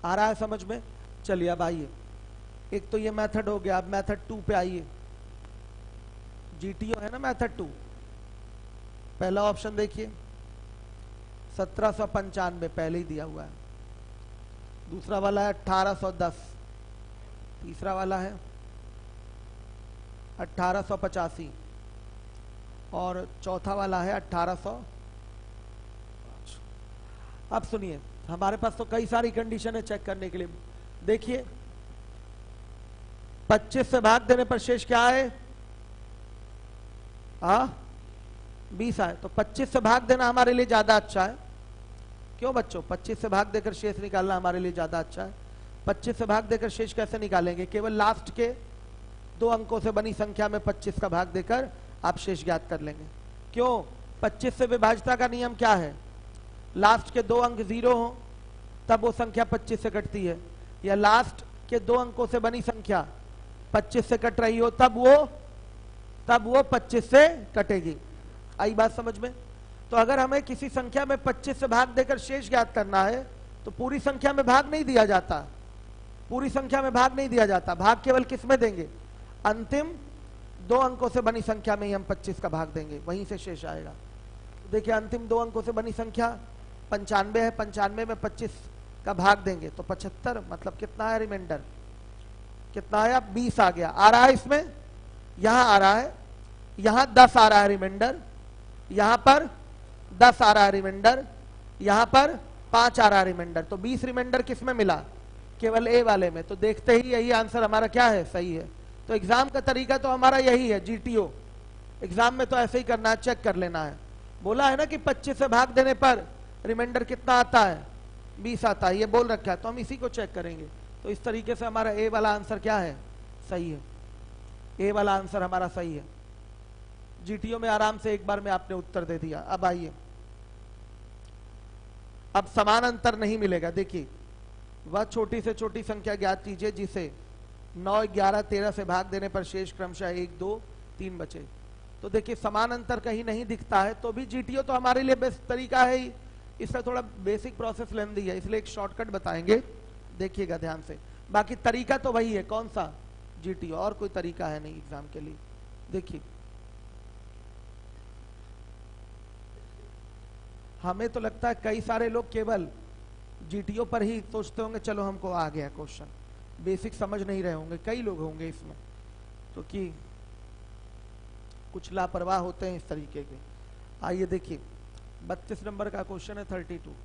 आ रहा है समझ में। चलिए अब आइए, एक तो ये मेथड हो गया, अब मेथड 2 पे आइए। जीटीओ है ना मेथड 2, पहला ऑप्शन देखिए 1795 पहले ही दिया हुआ है, दूसरा वाला है 1810, तीसरा वाला है 1885 और चौथा वाला है 1800। अब सुनिए, हमारे पास तो कई सारी कंडीशन है चेक करने के लिए। देखिए 25 से भाग देने पर शेष क्या आए, 20 आए। तो 25 से भाग देना हमारे लिए ज्यादा अच्छा है। क्यों बच्चों, 25 से भाग देकर शेष निकालना हमारे लिए ज्यादा अच्छा है। 25 से भाग देकर शेष कैसे निकालेंगे, केवल लास्ट के 2 अंकों से बनी संख्या में 25 का भाग देकर आप शेष ज्ञात कर लेंगे। क्यों, 25 से विभाज्यता का नियम क्या है, लास्ट के 2 अंक 0 हो तब वो संख्या 25 से कटती है, या लास्ट के 2 अंकों से बनी संख्या 25 से कट रही हो तब वो 25 से कटेगी। आई बात समझ में। तो अगर हमें किसी संख्या में 25 से भाग देकर शेष ज्ञात करना है तो पूरी संख्या में भाग नहीं दिया जाता, पूरी संख्या में भाग नहीं दिया जाता, भाग केवल किस में देंगे, अंतिम 2 अंकों से बनी संख्या में ही हम 25 का भाग देंगे, वहीं से शेष आएगा। देखिए अंतिम 2 अंकों से बनी संख्या 95 है, 95 में 25 का भाग देंगे तो 75, मतलब कितना आया रिमाइंडर, कितना आया, 20 आ गया। आ रहा है इसमें, यहां आ रहा है, यहां 10 आ रहा है रिमाइंडर, यहां पर 10 आ रहा है रिमाइंडर, यहां पर 5 आ रहा है रिमाइंडर। तो 20 रिमाइंडर किस में मिला, केवल ए वाले में। तो देखते ही यही आंसर हमारा क्या है, सही है। तो एग्जाम का तरीका तो हमारा यही है, जीटीओ एग्जाम में तो ऐसे ही करना है, चेक कर लेना है। बोला है ना कि 25 से भाग देने पर रिमाइंडर कितना आता है, 20 आता है, ये बोल रखा है, तो हम इसी को चेक करेंगे। तो इस तरीके से हमारा ए वाला आंसर क्या है, सही है, ए वाला आंसर हमारा सही है। जीटीओ में आराम से एक बार में आपने उत्तर दे दिया। अब आइए, अब समान अंतर नहीं मिलेगा। देखिए, वह छोटी से छोटी संख्या ज्ञात कीजिए जिसे 9, 11, 13 से भाग देने पर शेष क्रमशः 1, 2, 3 बचे। तो देखिए समान अंतर कहीं नहीं दिखता है तो भी जीटीओ तो हमारे लिए बेस्ट तरीका है ही। इसका थोड़ा बेसिक प्रोसेस लेंदी है, इसलिए एक शॉर्टकट बताएंगे, देखिएगा ध्यान से। बाकी तरीका तो वही है, कौन सा, जीटीओ, और कोई तरीका है नहीं एग्जाम के लिए। देखिए हमें तो लगता है कई सारे लोग केवल जीटीओ पर ही सोचते होंगे चलो हमको आ गया क्वेश्चन, बेसिक समझ नहीं रहे होंगे, कई लोग होंगे इसमें, तो कि कुछ लापरवाह होते हैं इस तरीके के। आइए देखिए 32 नंबर का क्वेश्चन है 32।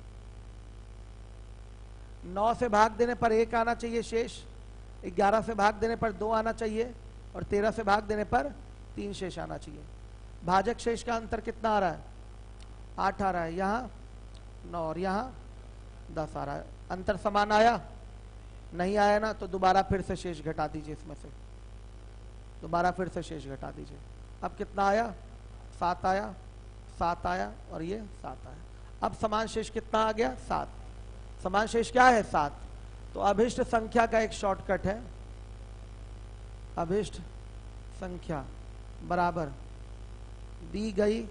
9 से भाग देने पर 1 आना चाहिए शेष, 11 से भाग देने पर 2 आना चाहिए और 13 से भाग देने पर 3 शेष आना चाहिए। भाजक शेष का अंतर कितना आ रहा है, 8 आ रहा है, यहाँ 9 और यहाँ 10 आ रहा है। अंतर समान आया, नहीं आया ना, तो दोबारा फिर से शेष घटा दीजिए, इसमें से दोबारा फिर से शेष घटा दीजिए। अब कितना आया, 7 आया, 7 आया और ये 7 आया। अब समान शेष कितना आ गया, 7। समान शेष क्या है, 7। तो अभिष्ट संख्या का एक शॉर्टकट है, अभिष्ट संख्या बराबर दी गई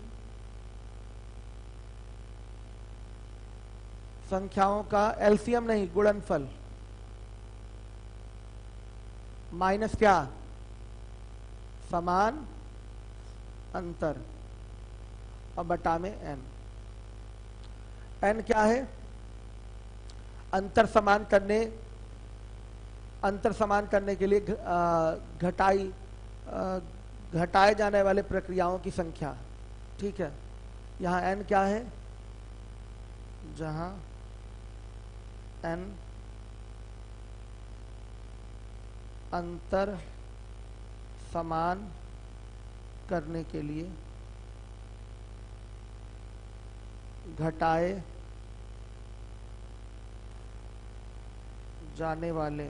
संख्याओं का एलसीएम नहीं, गुणनफल, माइनस क्या, समान अंतर और बटा में n। n क्या है? अंतर समान करने के लिए घटाए जाने वाले प्रक्रियाओं की संख्या। ठीक है, यहाँ n क्या है? जहां n अंतर समान करने के लिए घटाए जाने वाले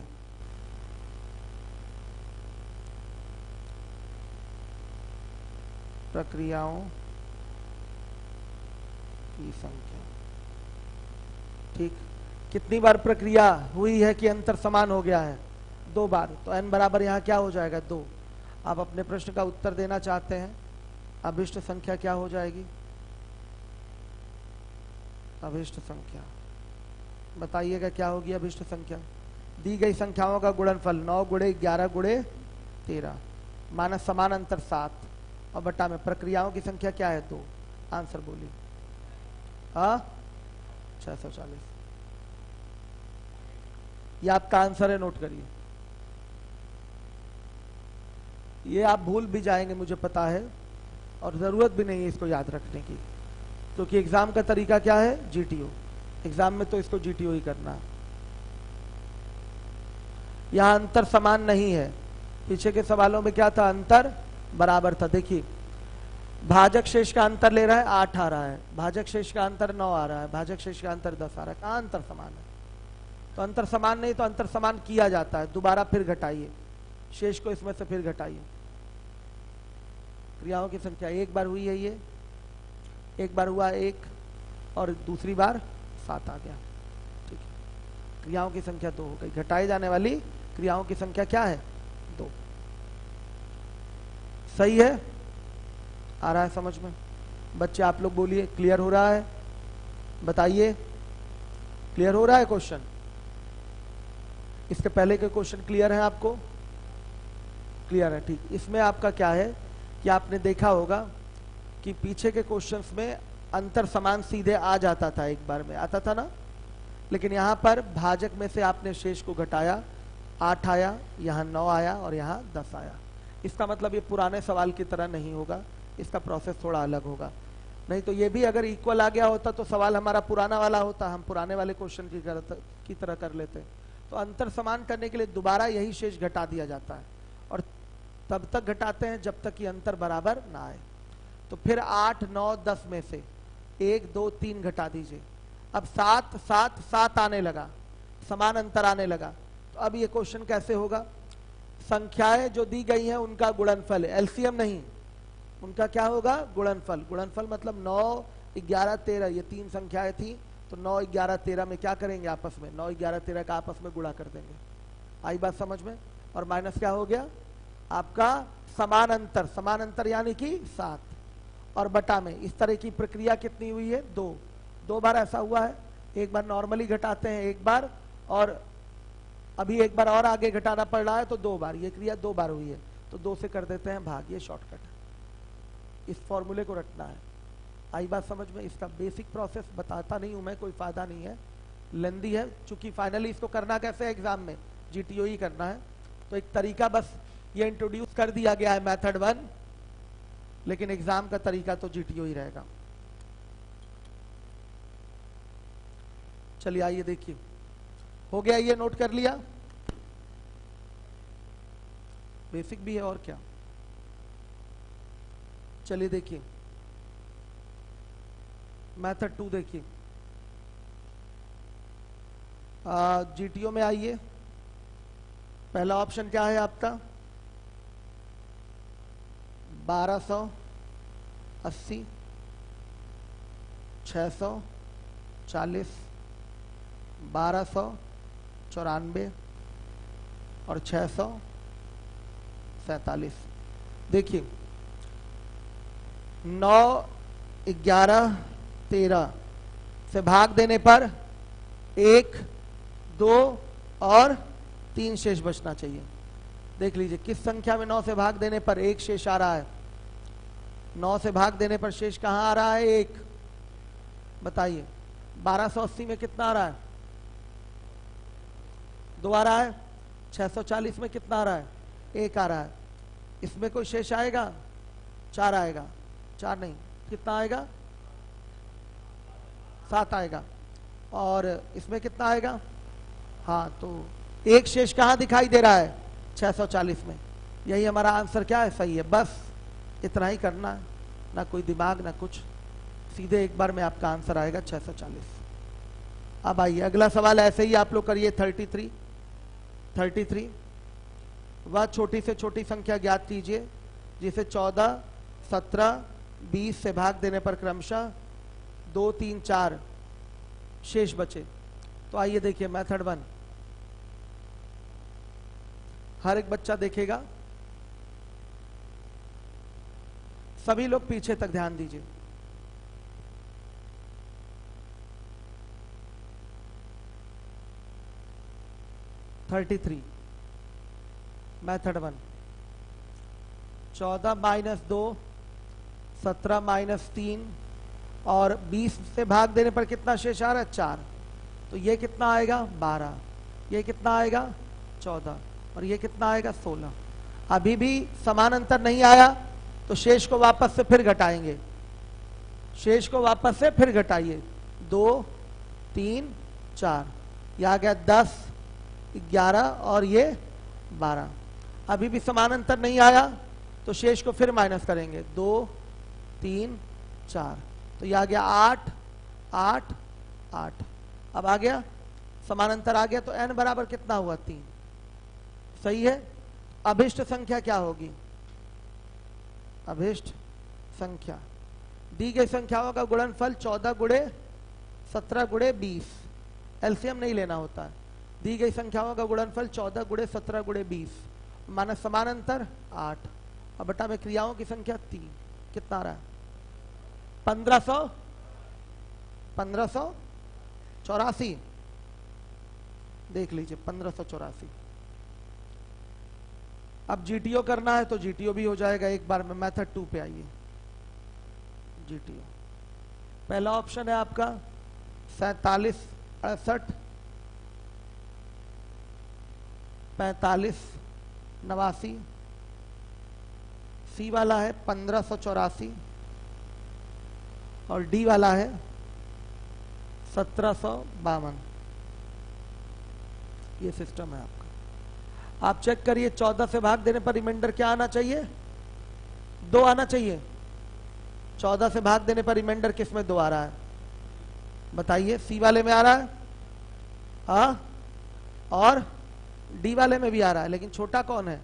प्रक्रियाओं की संख्या। ठीक, कितनी बार प्रक्रिया हुई है कि अंतर समान हो गया है? 2 बार। तो n बराबर यहाँ क्या हो जाएगा? 2। आप अपने प्रश्न का उत्तर देना चाहते हैं, अभिष्ट संख्या क्या हो जाएगी? अभिष्ट संख्या बताइएगा क्या होगी अभिष्ट संख्या? दी गई संख्याओं का गुणनफल 9 गुणे 11 गुणे 13 माइनस समान अंतर 7 और बटा में प्रक्रियाओं की संख्या क्या है? 2। आंसर बोलिए। 640। ये आपका आंसर है, नोट करिए। ये आप भूल भी जाएंगे मुझे पता है, और जरूरत भी नहीं है इसको याद रखने की, क्योंकि एग्जाम का तरीका क्या है? जीटीओ। एग्जाम में तो इसको जीटीओ ही करना है। यहां अंतर समान नहीं है, पीछे के सवालों में क्या था? अंतर बराबर था। देखिए, भाजक शेष का अंतर ले रहा है 8 आ रहा है, भाजक शेष का अंतर 9 आ रहा है, भाजक शेष का अंतर 10 आ रहा है। कहां अंतर समान है? तो अंतर समान नहीं, तो अंतर समान किया जाता है। दोबारा फिर घटाइए, शेष को इसमें से फिर घटाइए। क्रियाओं की संख्या 1 बार हुई है, ये 1 बार हुआ 1 और दूसरी बार 7 आ गया। ठीक है, क्रियाओं की संख्या 2 हो गई। घटाई जाने वाली क्रियाओं की संख्या क्या है? 2। सही है? आ रहा है समझ में? बच्चे आप लोग बोलिए, क्लियर हो रहा है? बताइए, क्लियर हो रहा है क्वेश्चन? इसके पहले के क्वेश्चन क्लियर है आपको? क्लियर है, ठीक। इसमें आपका क्या है कि आपने देखा होगा कि पीछे के क्वेश्चंस में अंतर समान सीधे आ जाता था, एक बार में आता था ना, लेकिन यहां पर भाजक में से आपने शेष को घटाया, 8 आया, यहाँ 9 आया और यहाँ 10 आया। इसका मतलब ये पुराने सवाल की तरह नहीं होगा, इसका प्रोसेस थोड़ा अलग होगा। नहीं तो ये भी अगर इक्वल आ गया होता तो सवाल हमारा पुराना वाला होता, हम पुराने वाले क्वेश्चन की तरह कर लेते। तो अंतर समान करने के लिए दोबारा यही शेष घटा दिया जाता है, और तब तक घटाते हैं जब तक कि अंतर बराबर ना आए। तो फिर 8, 9, 10 में से 1, 2, 3 घटा दीजिए। अब 7, 7, 7 आने लगा, समान अंतर आने लगा। तो अब ये क्वेश्चन कैसे होगा? संख्याएं जो दी गई हैं उनका गुणनफल है, एलसीएम नहीं, उनका क्या होगा? गुणनफल। गुणनफल मतलब 9, 11, 13, ये 3 संख्याएं थी, तो 9, 11, 13 में क्या करेंगे आपस में? 9, 11, 13 का आपस में गुणा कर देंगे। आई बात समझ में? और माइनस क्या हो गया आपका? समान अंतर। समान अंतर यानी कि 7 और बटा में। इस तरह की प्रक्रिया कितनी हुई है? 2 बार ऐसा हुआ है। एक बार नॉर्मली घटाते हैं, एक बार, और अभी एक बार और आगे घटाना पड़ रहा है, तो 2 बार। ये क्रिया 2 बार हुई है, तो 2 से कर देते हैं भाग। ये शॉर्टकट है, इस फॉर्मूले को रखना है। आई बात समझ में? इसका बेसिक प्रोसेस बताता नहीं हूं मैं, कोई फायदा नहीं है, लेंदी है, चूंकि फाइनली इसको करना कैसे है? एग्जाम में जीटीओ ही करना है। तो एक तरीका बस ये इंट्रोड्यूस कर दिया गया है, मेथड 1, लेकिन एग्जाम का तरीका तो जीटीओ ही रहेगा। चलिए आइए देखिए, हो गया ये? नोट कर लिया? बेसिक भी है और क्या। चलिए देखिए मेथड 2 देखिए। जीटीओ में आइए। पहला ऑप्शन क्या है आपका? 1280, 640, 1294 और 647। देखिए 9, 11, 13 से भाग देने पर 1, 2 और 3 शेष बचना चाहिए। देख लीजिए किस संख्या में 9 से भाग देने पर 1 शेष आ रहा है? 9 से भाग देने पर शेष कहां आ रहा है? 1। बताइए 1280 में कितना आ रहा है? 2 आ रहा है। 640 में कितना आ रहा है? 1 आ रहा है। इसमें कोई शेष आएगा? 4 आएगा। 4 नहीं, कितना आएगा? 7 आएगा। और इसमें कितना आएगा? हाँ, तो एक शेष कहाँ दिखाई दे रहा है? 640 में। यही हमारा आंसर क्या है? सही है। बस इतना ही करना है, ना कोई दिमाग ना कुछ, सीधे एक बार में आपका आंसर आएगा 640। अब आइए अगला सवाल ऐसे ही आप लोग करिए। 33 वह छोटी से छोटी संख्या ज्ञात कीजिए जिसे 14, 17, 20 से भाग देने पर क्रमशः 2, 3, 4 शेष बचे। तो आइए देखिए मेथड 1। हर एक बच्चा देखेगा, सभी लोग पीछे तक ध्यान दीजिए। मेथड 1। 14 माइनस 2, 17 माइनस 3 और 20 से भाग देने पर कितना शेष आ रहा है? 4। तो ये कितना आएगा? 12। ये कितना आएगा? 14। और ये कितना आएगा? 16। अभी भी समान अंतर नहीं आया तो शेष को वापस से फिर घटाएंगे। शेष को वापस से फिर घटाइए। 2, 3, 4। यह आ गया 10, 11 और ये 12। अभी भी समान अंतर नहीं आया तो शेष को फिर माइनस करेंगे। 2, 3, 4। तो यह आ गया 8, 8, 8। अब आ गया समान अंतर आ गया। तो n बराबर कितना हुआ? 3। सही है। अभिष्ट संख्या क्या होगी? अभिष्ट संख्या दी गई संख्याओं का गुणनफल 14 गुणे 17 गुणे 20। एलसीएम नहीं लेना होता है। दी गई संख्याओं का गुणनफल 14 गुणे 17 गुणे 20 माइनस समान अंतर 8। अब बटा में क्रियाओं की संख्या 3। कितना आ रहा है? 1584। देख लीजिए 1584। अब जीटीओ करना है तो जीटीओ भी हो जाएगा एक बार में। मेथड 2 पे आइए। जीटीओ पहला ऑप्शन है आपका 47, 68, 45, 89। सी वाला है 1584 और डी वाला है 1752। ये सिस्टम है आपका। आप चेक करिए 14 से भाग देने पर रिमाइंडर क्या आना चाहिए? 2 आना चाहिए। 14 से भाग देने पर रिमाइंडर किस में 2 आ रहा है? बताइए। सी वाले में आ रहा है हाँ, और डी वाले में भी आ रहा है, लेकिन छोटा कौन है?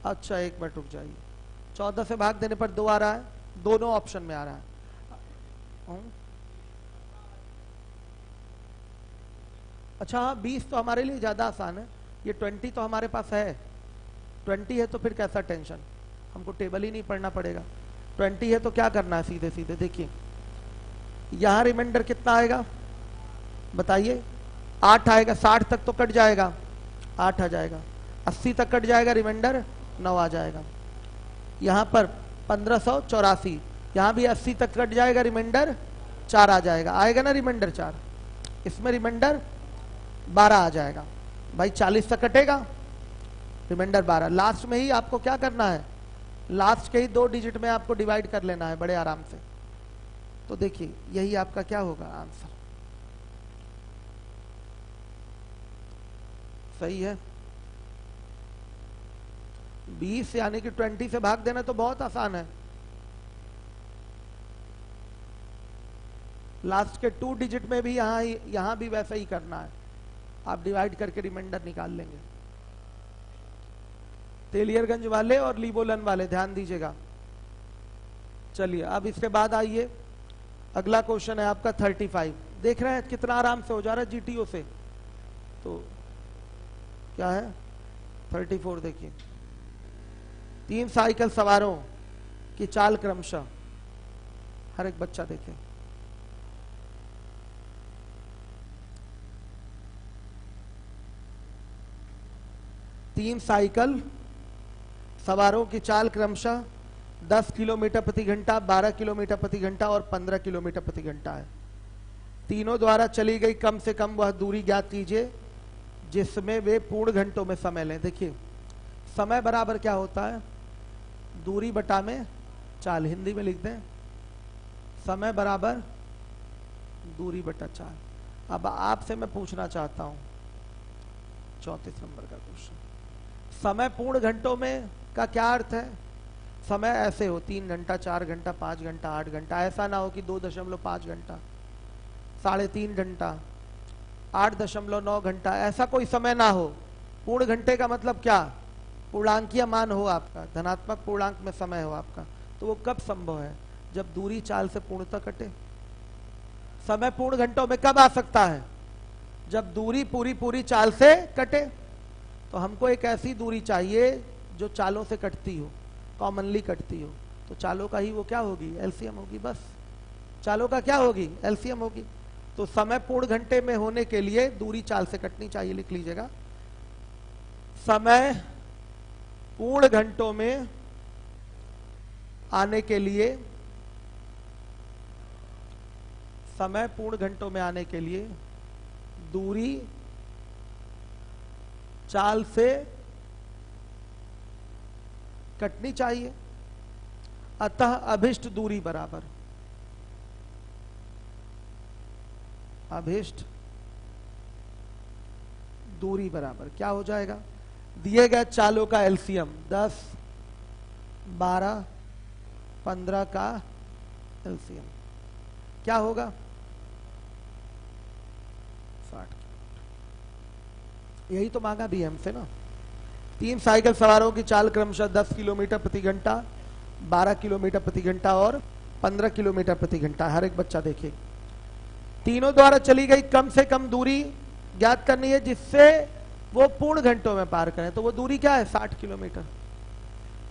अच्छा एक मिनट रुक जाइए। 14 से भाग देने पर 2 आ रहा है, दोनों ऑप्शन में आ रहा है। अच्छा हाँ, 20 तो हमारे लिए ज्यादा आसान है। ये 20 तो हमारे पास है। 20 है तो फिर कैसा टेंशन, हमको टेबल ही नहीं पढ़ना पड़ेगा। 20 है तो क्या करना है? सीधे सीधे देखिए, यहां रिमाइंडर कितना आएगा बताइए? 8 आएगा। 60 तक तो कट जाएगा, 8 आ जाएगा। 80 तक कट जाएगा, रिमाइंडर 9 आ जाएगा। यहां पर 1584, यहां भी 80 तक कट जाएगा, रिमाइंडर 4 आ जाएगा। आएगा ना रिमाइंडर 4? इसमें रिमाइंडर 12 आ जाएगा। भाई 40 तक कटेगा, रिमाइंडर 12। लास्ट में ही आपको क्या करना है? लास्ट के ही 2 डिजिट में आपको डिवाइड कर लेना है बड़े आराम से। तो देखिए यही आपका क्या होगा? आंसर सही है। 20 यानी कि 20 से भाग देना तो बहुत आसान है। लास्ट के 2 डिजिट में भी यहां भी वैसा ही करना है। आप डिवाइड करके रिमाइंडर निकाल लेंगे। तेलियरगंज वाले और लीबोलन वाले ध्यान दीजिएगा। चलिए अब इसके बाद आइए, अगला क्वेश्चन है आपका 35। देख रहे हैं कितना आराम से हो जा रहा है जीटीओ से। तो क्या है 34? देखिए 3 साइकिल सवारों की चाल क्रमशः, हर एक बच्चा देखे। तीन साइकिल सवारों की चाल क्रमशः 10 किलोमीटर प्रति घंटा, 12 किलोमीटर प्रति घंटा और 15 किलोमीटर प्रति घंटा है। तीनों द्वारा चली गई कम से कम वह दूरी ज्ञात कीजिए जिसमें वे पूर्ण घंटों में समय लें। देखिए समय बराबर क्या होता है, दूरी बटा में चाल, हिंदी में लिख दें समय बराबर दूरी बटा चाल। अब आपसे मैं पूछना चाहता हूं 34 नंबर का क्वेश्चन, समय पूर्ण घंटों में का क्या अर्थ है? समय ऐसे हो 3 घंटा, 4 घंटा, 5 घंटा, 8 घंटा, ऐसा ना हो कि 2.5 घंटा, 3.5 घंटा, 8.9 घंटा, ऐसा कोई समय ना हो। पूर्ण घंटे का मतलब क्या? पूर्णांकीय मान हो आपका, धनात्मक पूर्णांक में समय हो आपका। तो वो कब संभव है? जब दूरी चाल से पूर्णतः कटे। समय पूर्ण घंटों में कब आ सकता है? जब दूरी पूरी चाल से कटे। तो हमको एक ऐसी दूरी चाहिए जो चालों से कटती हो, कॉमनली कटती हो। तो चालों का ही वो क्या होगी? एलसीएम होगी। बस चालों का क्या होगी? एलसीएम होगी। तो समय पूर्ण घंटे में होने के लिए दूरी चाल से कटनी चाहिए। लिख लीजिएगा, समय पूर्ण घंटों में आने के लिए, समय पूर्ण घंटों में आने के लिए दूरी चाल से कटनी चाहिए। अतः अभिष्ट दूरी बराबर, अभिष्ट दूरी बराबर क्या हो जाएगा? दिए गए चालों का एलसीएम 10, 12, 15 का एलसीएम क्या होगा? 60। यही तो मांगा भी हमसे ना। 3 साइकिल सवारों की चाल क्रमशः 10 किलोमीटर प्रति घंटा, 12 किलोमीटर प्रति घंटा और 15 किलोमीटर प्रति घंटा। हर एक बच्चा देखिए, तीनों द्वारा चली गई कम से कम दूरी ज्ञात करनी है जिससे वो पूर्ण घंटों में पार करें। तो वो दूरी क्या है? 60 किलोमीटर।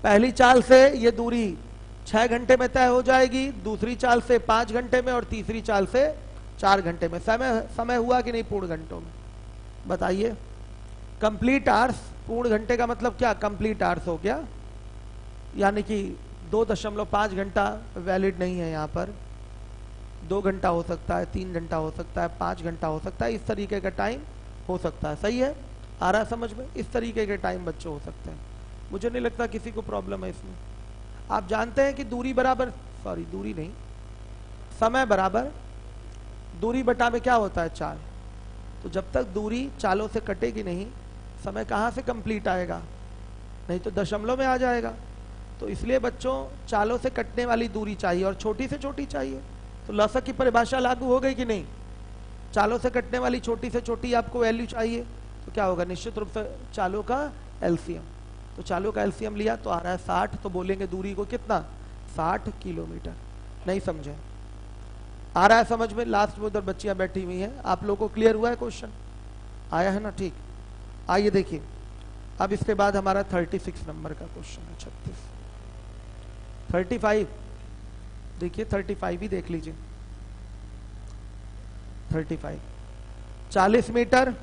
पहली चाल से ये दूरी 6 घंटे में तय हो जाएगी, दूसरी चाल से 5 घंटे में और तीसरी चाल से 4 घंटे में। समय हुआ कि नहीं पूर्ण घंटों में? बताइए। कंप्लीट आवर्स, पूर्ण घंटे का मतलब क्या? कंप्लीट आवर्स हो गया, यानी कि 2.5 घंटा वैलिड नहीं है यहाँ पर। 2 घंटा हो सकता है, 3 घंटा हो सकता है, 5 घंटा हो सकता है, इस तरीके का टाइम हो सकता है। सही है? आ रहा समझ में? इस तरीके के टाइम बच्चे हो सकते हैं। मुझे नहीं लगता किसी को प्रॉब्लम है इसमें। आप जानते हैं कि दूरी बराबर, सॉरी दूरी नहीं, समय बराबर दूरी बटा में क्या होता है? चाल। तो जब तक दूरी चालों से कटेगी नहीं, समय कहाँ से कंप्लीट आएगा? नहीं तो दशमलव में आ जाएगा। तो इसलिए बच्चों चालों से कटने वाली दूरी चाहिए और छोटी से छोटी चाहिए। तो लसक की परिभाषा लागू हो गई कि नहीं? चालों से कटने वाली छोटी से छोटी आपको वैल्यू चाहिए। तो क्या होगा? निश्चित रूप से चालों का एलसीएम। तो चालों का एलसीएम लिया तो आ रहा है 60। तो बोलेंगे दूरी को कितना? 60 किलोमीटर। नहीं समझे? आ रहा है समझ में? लास्ट में उधर बच्चियां बैठी हुई हैं, आप लोगों को क्लियर हुआ है? क्वेश्चन आया है ना? ठीक, आइए देखिए। अब इसके बाद हमारा 36 नंबर का क्वेश्चन है। 36, 35 देखिए, 35 ही देख लीजिए। 35 40 मीटर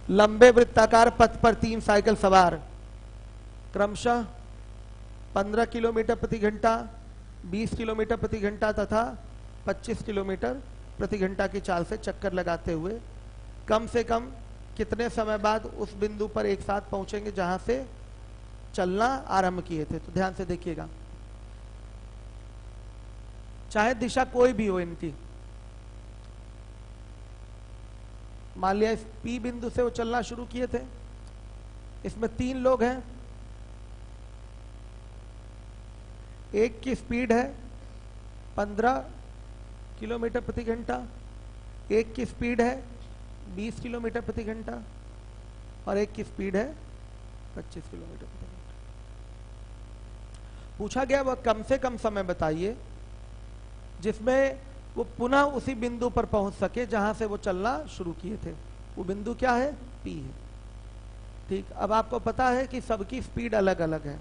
लंबे वृत्ताकार पथ पर 3 साइकिल सवार क्रमशः 15 किलोमीटर प्रति घंटा, 20 किलोमीटर प्रति घंटा तथा 25 किलोमीटर प्रति घंटा की चाल से चक्कर लगाते हुए कम से कम कितने समय बाद उस बिंदु पर एक साथ पहुंचेंगे जहां से चलना आरंभ किए थे? तो ध्यान से देखिएगा, चाहे दिशा कोई भी हो इनकी। मान लिया इस P बिंदु से वो चलना शुरू किए थे। इसमें 3 लोग हैं, एक की स्पीड है 15 किलोमीटर प्रति घंटा, एक की स्पीड है 20 किलोमीटर प्रति घंटा और एक की स्पीड है 25 किलोमीटर प्रति घंटा। पूछा गया वह कम से कम समय बताइए जिसमें वो पुनः उसी बिंदु पर पहुंच सके जहां से वो चलना शुरू किए थे। वो बिंदु क्या है? P है। ठीक, अब आपको पता है कि सबकी स्पीड अलग अलग है।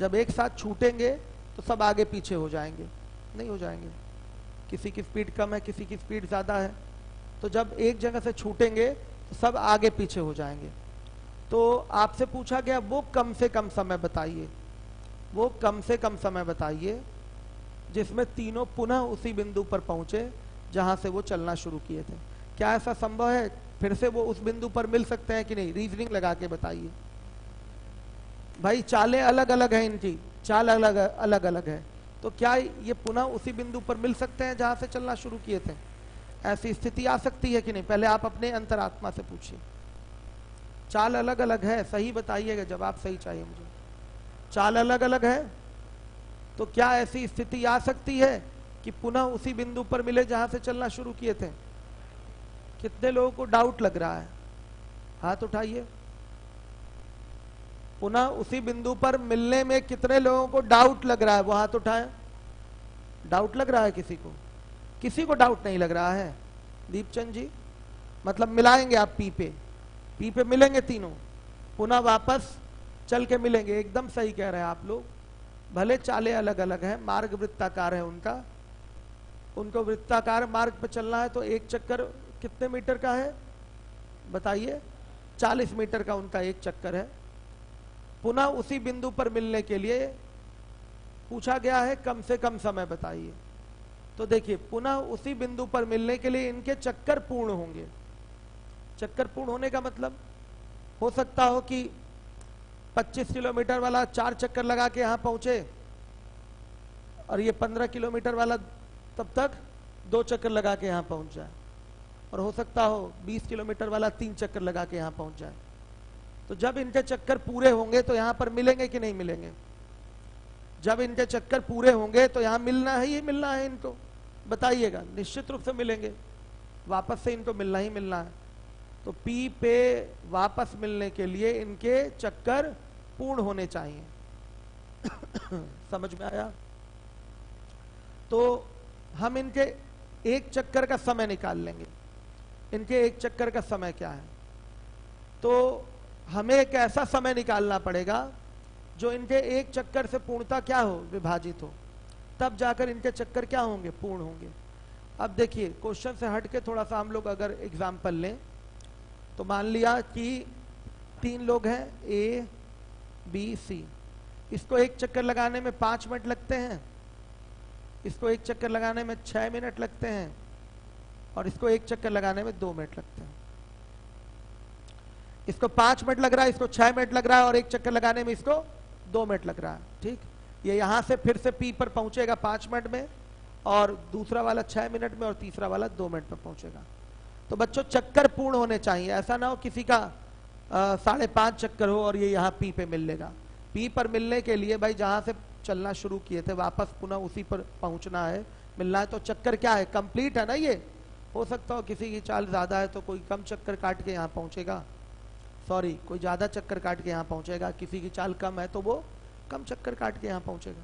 जब एक साथ छूटेंगे तो सब आगे पीछे हो जाएंगे? नहीं हो जाएंगे। किसी की स्पीड कम है, किसी की स्पीड ज्यादा है। तो जब एक जगह से छूटेंगे तो सब आगे पीछे हो जाएंगे। तो आपसे पूछा गया वो कम से कम समय बताइए, वो कम से कम समय बताइए जिसमें तीनों पुनः उसी बिंदु पर पहुंचे जहां से वो चलना शुरू किए थे। क्या ऐसा संभव है? फिर से वो उस बिंदु पर मिल सकते हैं कि नहीं? रीजनिंग लगा के बताइए भाई। चालें अलग अलग हैं, इनकी चाल अलग अलग अलग है, तो क्या ये पुनः उसी बिंदु पर मिल सकते हैं जहां से चलना शुरू किए थे? ऐसी स्थिति आ सकती है कि नहीं? पहले आप अपने अंतरात्मा से पूछिए। चाल अलग अलग है, सही बताइएगा, जवाब सही चाहिए मुझे। चाल अलग अलग है, तो क्या ऐसी स्थिति आ सकती है कि पुनः उसी बिंदु पर मिले जहां से चलना शुरू किए थे? कितने लोगों को डाउट लग रहा है? हाथ उठाइए। पुनः उसी बिंदु पर मिलने में कितने लोगों को डाउट लग रहा है? वो हाथ उठाएं। डाउट लग रहा है किसी को? किसी को डाउट नहीं लग रहा है? दीपचंद जी, मतलब मिलाएंगे आप पी पे मिलेंगे तीनों, पुनः वापस चल के मिलेंगे। एकदम सही कह रहे हैं आप लोग। भले चालें अलग अलग हैं, मार्ग वृत्ताकार है उनको वृत्ताकार मार्ग पर चलना है, तो एक चक्कर कितने मीटर का है बताइए? 40 मीटर का उनका एक चक्कर है। पुनः उसी बिंदु पर मिलने के लिए पूछा गया है कम से कम समय बताइए। तो देखिए, पुनः उसी बिंदु पर मिलने के लिए इनके चक्कर पूर्ण होंगे। चक्कर पूर्ण होने का मतलब हो सकता हो कि 25 किलोमीटर वाला 4 चक्कर लगा के यहां पहुंचे, और ये 15 किलोमीटर वाला तब तक 2 चक्कर लगा के यहां पहुंच जाए, और हो सकता हो 20 किलोमीटर वाला 3 चक्कर लगा के यहां पहुंच जाए। तो जब इनके चक्कर पूरे होंगे तो यहां पर मिलेंगे कि नहीं मिलेंगे? जब इनके चक्कर पूरे होंगे तो यहां मिलना है ही मिलना है इनको, बताइएगा। निश्चित रूप से मिलेंगे, वापस से इनको मिलना ही मिलना है। तो पी पे वापस मिलने के लिए इनके चक्कर पूर्ण होने चाहिए। समझ में आया? तो हम इनके एक चक्कर का समय निकाल लेंगे। इनके एक चक्कर का समय क्या है? तो हमें एक ऐसा समय निकालना पड़ेगा जो इनके एक चक्कर से पूर्णता क्या हो? विभाजित हो, तब जाकर इनके चक्कर क्या होंगे? पूर्ण होंगे। अब देखिए, क्वेश्चन से हट के थोड़ा सा हम लोग अगर एग्जाम्पल लें, तो मान लिया कि 3 लोग हैं, ए बी सी। इसको एक चक्कर लगाने में 5 मिनट लगते हैं, इसको एक चक्कर लगाने में 6 मिनट लगते हैं, और इसको एक चक्कर लगाने में 2 मिनट लगते हैं। इसको 5 मिनट लग रहा है, इसको 6 मिनट लग रहा है, और एक चक्कर लगाने में इसको 2 मिनट लग रहा है। ठीक, ये यहां से फिर से पी पर पहुंचेगा 5 मिनट में, और दूसरा वाला 6 मिनट में, और तीसरा वाला 2 मिनट में पहुंचेगा। तो बच्चों, चक्कर पूर्ण होने चाहिए। ऐसा ना हो किसी का 5.5 चक्कर हो और ये यहाँ पी पे मिल लेगा। पी पर मिलने के लिए भाई जहां से चलना शुरू किए थे वापस पुनः उसी पर पहुंचना है, मिलना है। तो चक्कर क्या है? कंप्लीट है ना। ये हो सकता हो किसी की चाल ज्यादा है तो कोई कम चक्कर काट के यहाँ पहुंचेगा, सॉरी, कोई ज्यादा चक्कर काट के यहाँ पहुंचेगा। किसी की चाल कम है तो वो कम चक्कर काट के यहाँ पहुंचेगा,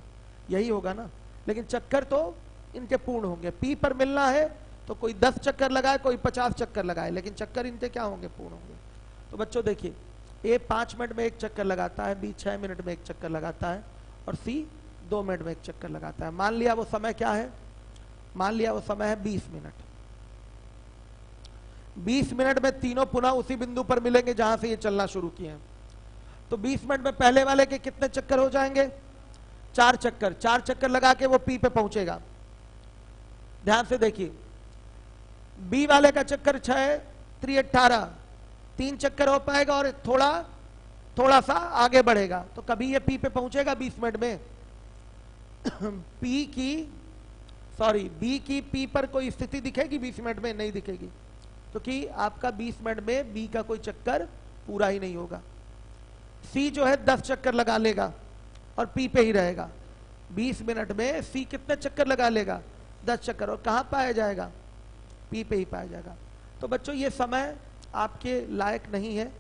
यही होगा ना। लेकिन चक्कर तो इनके पूर्ण होंगे। पी पर मिलना है तो कोई 10 चक्कर लगाए, कोई 50 चक्कर लगाए, लेकिन चक्कर इनके क्या होंगे? पूर्ण होंगे। तो बच्चों देखिए, ए 5 मिनट में एक चक्कर लगाता है, बी 6 मिनट में एक चक्कर लगाता है, और सी 2 मिनट में एक चक्कर लगाता है। मान लिया वो समय क्या है? मान लिया वो समय है 20 मिनट। 20 मिनट में तीनों पुनः उसी बिंदु पर मिलेंगे जहां से ये चलना शुरू किए हैं। तो 20 मिनट में पहले वाले के कितने चक्कर हो जाएंगे? 4 चक्कर। 4 चक्कर लगा के वो पी पे पहुंचेगा। ध्यान से देखिए, बी वाले का चक्कर 6 3 18, 3 चक्कर हो पाएगा और थोड़ा सा आगे बढ़ेगा, तो कभी ये पी पे पहुंचेगा 20 मिनट में? बी की पी पर कोई स्थिति दिखेगी 20 मिनट में? नहीं दिखेगी, क्योंकि आपका 20 मिनट में बी का कोई चक्कर पूरा ही नहीं होगा। सी जो है 10 चक्कर लगा लेगा और पी पे ही रहेगा। 20 मिनट में सी कितने चक्कर लगा लेगा? 10 चक्कर, और कहां पाया जाएगा? पी पे ही पाया जाएगा। तो बच्चों, ये समय आपके लायक नहीं है।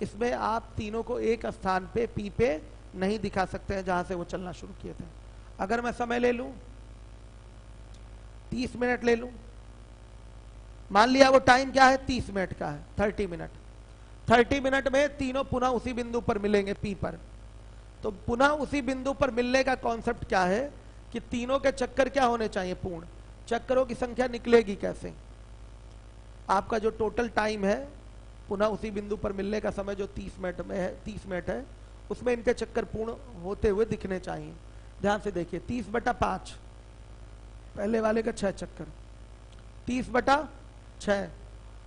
इसमें आप तीनों को एक स्थान पे पी पे नहीं दिखा सकते हैं जहां से वो चलना शुरू किए थे। अगर मैं समय ले लूं, 30 मिनट ले लूं, मान लिया वो टाइम क्या है? 30 मिनट का है, 30 मिनट। 30 मिनट में तीनों पुनः उसी बिंदु पर मिलेंगे पी पर। तो पुनः उसी बिंदु पर मिलने का कॉन्सेप्ट क्या है कि तीनों के चक्कर क्या होने चाहिए? पूर्ण। चक्करों की संख्या निकलेगी कैसे? आपका जो टोटल टाइम है पुनः उसी बिंदु पर मिलने का समय जो 30 मिनट में है, 30 मिनट है, उसमें इनके चक्कर पूर्ण होते हुए दिखने चाहिए। ध्यान से देखिए, 30/5, पहले वाले का 6 चक्कर, 30/6,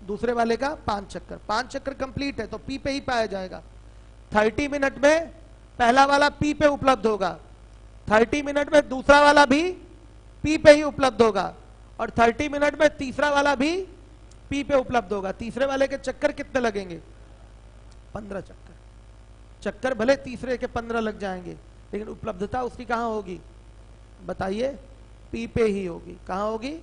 दूसरे वाले का 5 चक्कर, 5 चक्कर कंप्लीट है तो पी पे ही पाया जाएगा। 30 मिनट में पहला वाला पी पे उपलब्ध होगा, 30 मिनट में दूसरा वाला भी पी पे ही उपलब्ध होगा, और 30 मिनट में तीसरा वाला भी पी पे उपलब्ध होगा। तीसरे वाले के चक्कर कितने लगेंगे? 15 चक्कर। चक्कर भले तीसरे के 15 लग जाएंगे, लेकिन उपलब्धता उसकी कहां होगी बताइए? पी पे ही होगी। कहां होगी?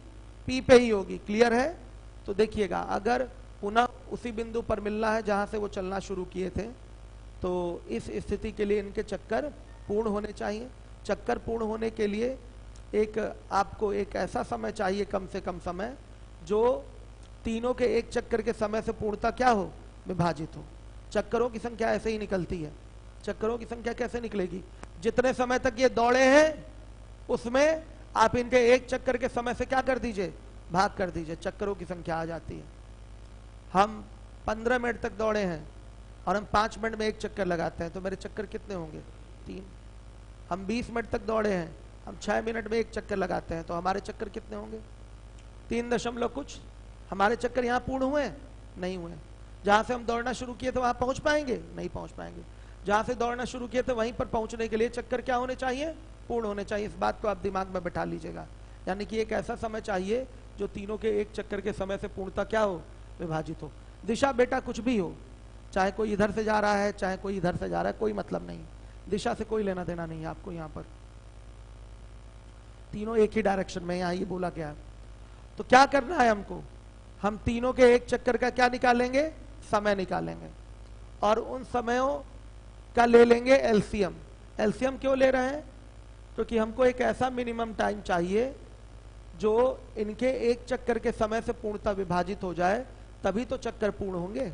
पी पे ही होगी। क्लियर है? तो देखिएगा, अगर पुनः उसी बिंदु पर मिलना है जहां से वो चलना शुरू किए थे, तो इस स्थिति के लिए इनके चक्कर पूर्ण होने चाहिए। चक्कर पूर्ण होने के लिए आपको एक ऐसा समय चाहिए, कम से कम समय, जो तीनों के एक चक्कर के समय से पूर्णता क्या हो? विभाजित हो। चक्करों की संख्या ऐसे ही निकलती है। चक्करों की संख्या कैसे निकलेगी? जितने समय तक ये दौड़े हैं उसमें आप इनके एक चक्कर के समय से क्या कर दीजिए? भाग कर दीजिए, चक्करों की संख्या आ जाती है। हम 15 मिनट तक दौड़े हैं और हम 5 मिनट में एक चक्कर लगाते हैं, तो मेरे चक्कर कितने होंगे? 3। हम 20 मिनट तक दौड़े हैं, हम 6 मिनट में एक चक्कर लगाते हैं, तो हमारे चक्कर कितने होंगे? 3 दशमलव कुछ। हमारे चक्कर यहाँ पूर्ण हुए? नहीं हुए। जहां से हम दौड़ना शुरू किए थे वहां पहुंच पाएंगे? नहीं पहुंच पाएंगे। जहां से दौड़ना शुरू किए थे वहीं पर पहुंचने के लिए चक्कर क्या होने चाहिए? पूर्ण होने चाहिए। इस बात को आप दिमाग में बैठा लीजिएगा। यानी कि एक ऐसा समय चाहिए जो तीनों के एक चक्कर के समय से पूर्णता क्या हो? विभाजित हो। दिशा बेटा कुछ भी हो, चाहे कोई इधर से जा रहा है चाहे कोई इधर से जा रहा है, कोई मतलब नहीं। दिशा से कोई लेना देना नहीं है आपको। यहाँ पर तीनों एक ही डायरेक्शन में, यहाँ ये बोला गया है। तो क्या करना है हमको? हम तीनों के एक चक्कर का क्या निकालेंगे? समय निकालेंगे, और उन समयों का ले लेंगे एलसीएम। एलसीएम क्यों ले रहे हैं? क्योंकि हमको एक ऐसा मिनिमम टाइम चाहिए जो इनके एक चक्कर के समय से पूर्णता विभाजित हो जाए, तभी तो चक्कर पूर्ण होंगे।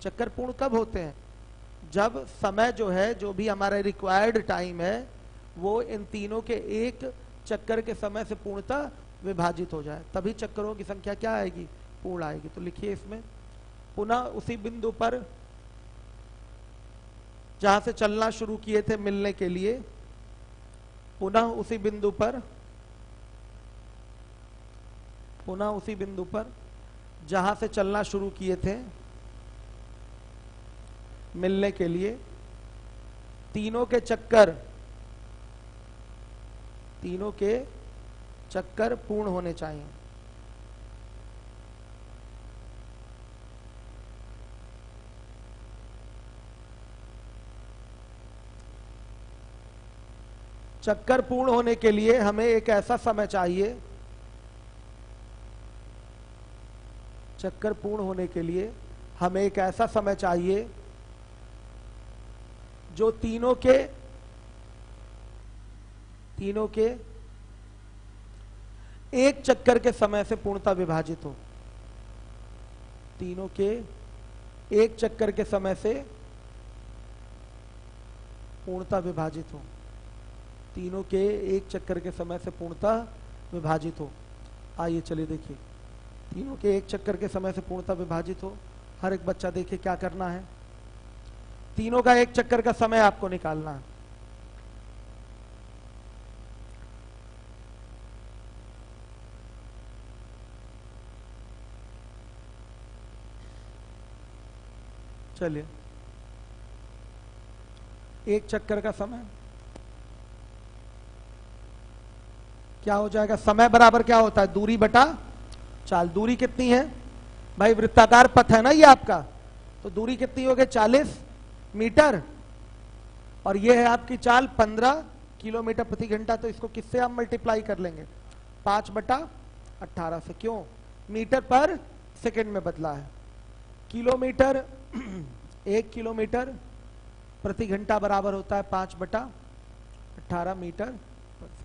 चक्कर पूर्ण कब होते हैं? जब समय जो है, जो भी हमारा रिक्वायर्ड टाइम है, वो इन तीनों के एक चक्कर के समय से पूर्णता विभाजित हो जाए, तभी चक्करों की संख्या क्या आएगी? पूर्ण आएगी। तो लिखिए इसमें, पुनः उसी बिंदु पर जहां से चलना शुरू किए थे मिलने के लिए, पुनः उसी बिंदु पर जहां से चलना शुरू किए थे मिलने के लिए, तीनों के चक्कर पूर्ण होने चाहिए। चक्कर पूर्ण होने के लिए हमें एक ऐसा समय चाहिए, चक्कर पूर्ण होने के लिए हमें एक ऐसा समय चाहिए जो तीनों के एक चक्कर के समय से पूर्णता विभाजित हो। तीनों के एक चक्कर के समय से पूर्णता विभाजित हो। तीनों के एक चक्कर के समय से पूर्णता विभाजित हो। आइए चलिए देखिए, तीनों के एक चक्कर के समय से पूर्णता विभाजित हो। हर एक बच्चा देखिए क्या करना है। तीनों का एक चक्कर का समय आपको निकालना है। चलिए, एक चक्कर का समय क्या हो जाएगा? समय बराबर क्या होता है? दूरी बटा चाल। दूरी कितनी है भाई? वृत्ताकार पथ है ना ये आपका, तो दूरी कितनी हो गई? 40 मीटर, और ये है आपकी चाल 15 किलोमीटर प्रति घंटा। तो इसको किससे हम मल्टीप्लाई कर लेंगे? 5/18 से। क्यों? मीटर पर सेकंड में बदला है। किलोमीटर 1 किलोमीटर प्रति घंटा बराबर होता है 5/18 मीटर पर सेकंड।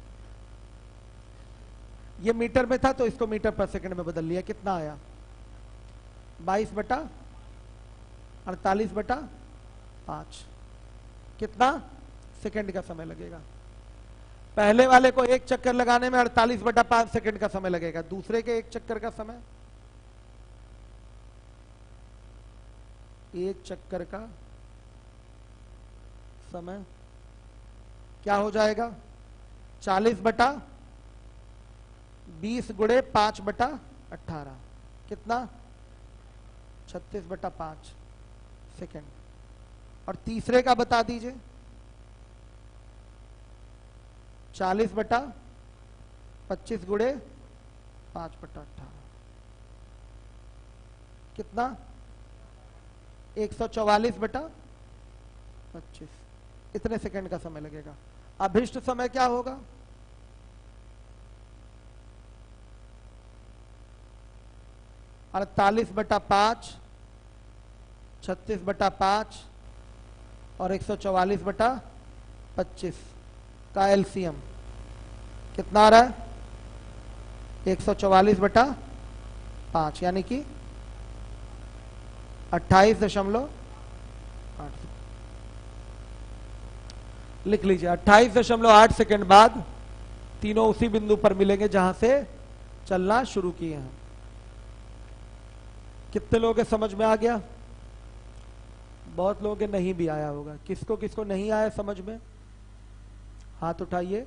ये मीटर में था तो इसको मीटर पर सेकंड में बदल लिया। कितना आया? 22/48/5। कितना सेकंड का समय लगेगा? पहले वाले को एक चक्कर लगाने में 48/5 सेकंड का समय लगेगा। दूसरे के एक चक्कर का समय, एक चक्कर का समय क्या हो जाएगा? 40/20 गुणे 5/18। 18 कितना 36/5 सेकेंड। और तीसरे का बता दीजिए 40/25 गुणे 5/18 कितना 144/25। इतने सेकंड का समय लगेगा। अभिष्ट समय क्या होगा 48/5 36/5 और 144/25 का एलसीएम कितना आ रहा है 144/5 यानी कि 28.8 लिख लीजिए। 28.8 सेकंड बाद तीनों उसी बिंदु पर मिलेंगे जहां से चलना शुरू किए हैं। कितने लोगों के समझ में आ गया? बहुत लोगों के नहीं भी आया होगा। किसको किसको नहीं आया समझ में हाथ उठाइए।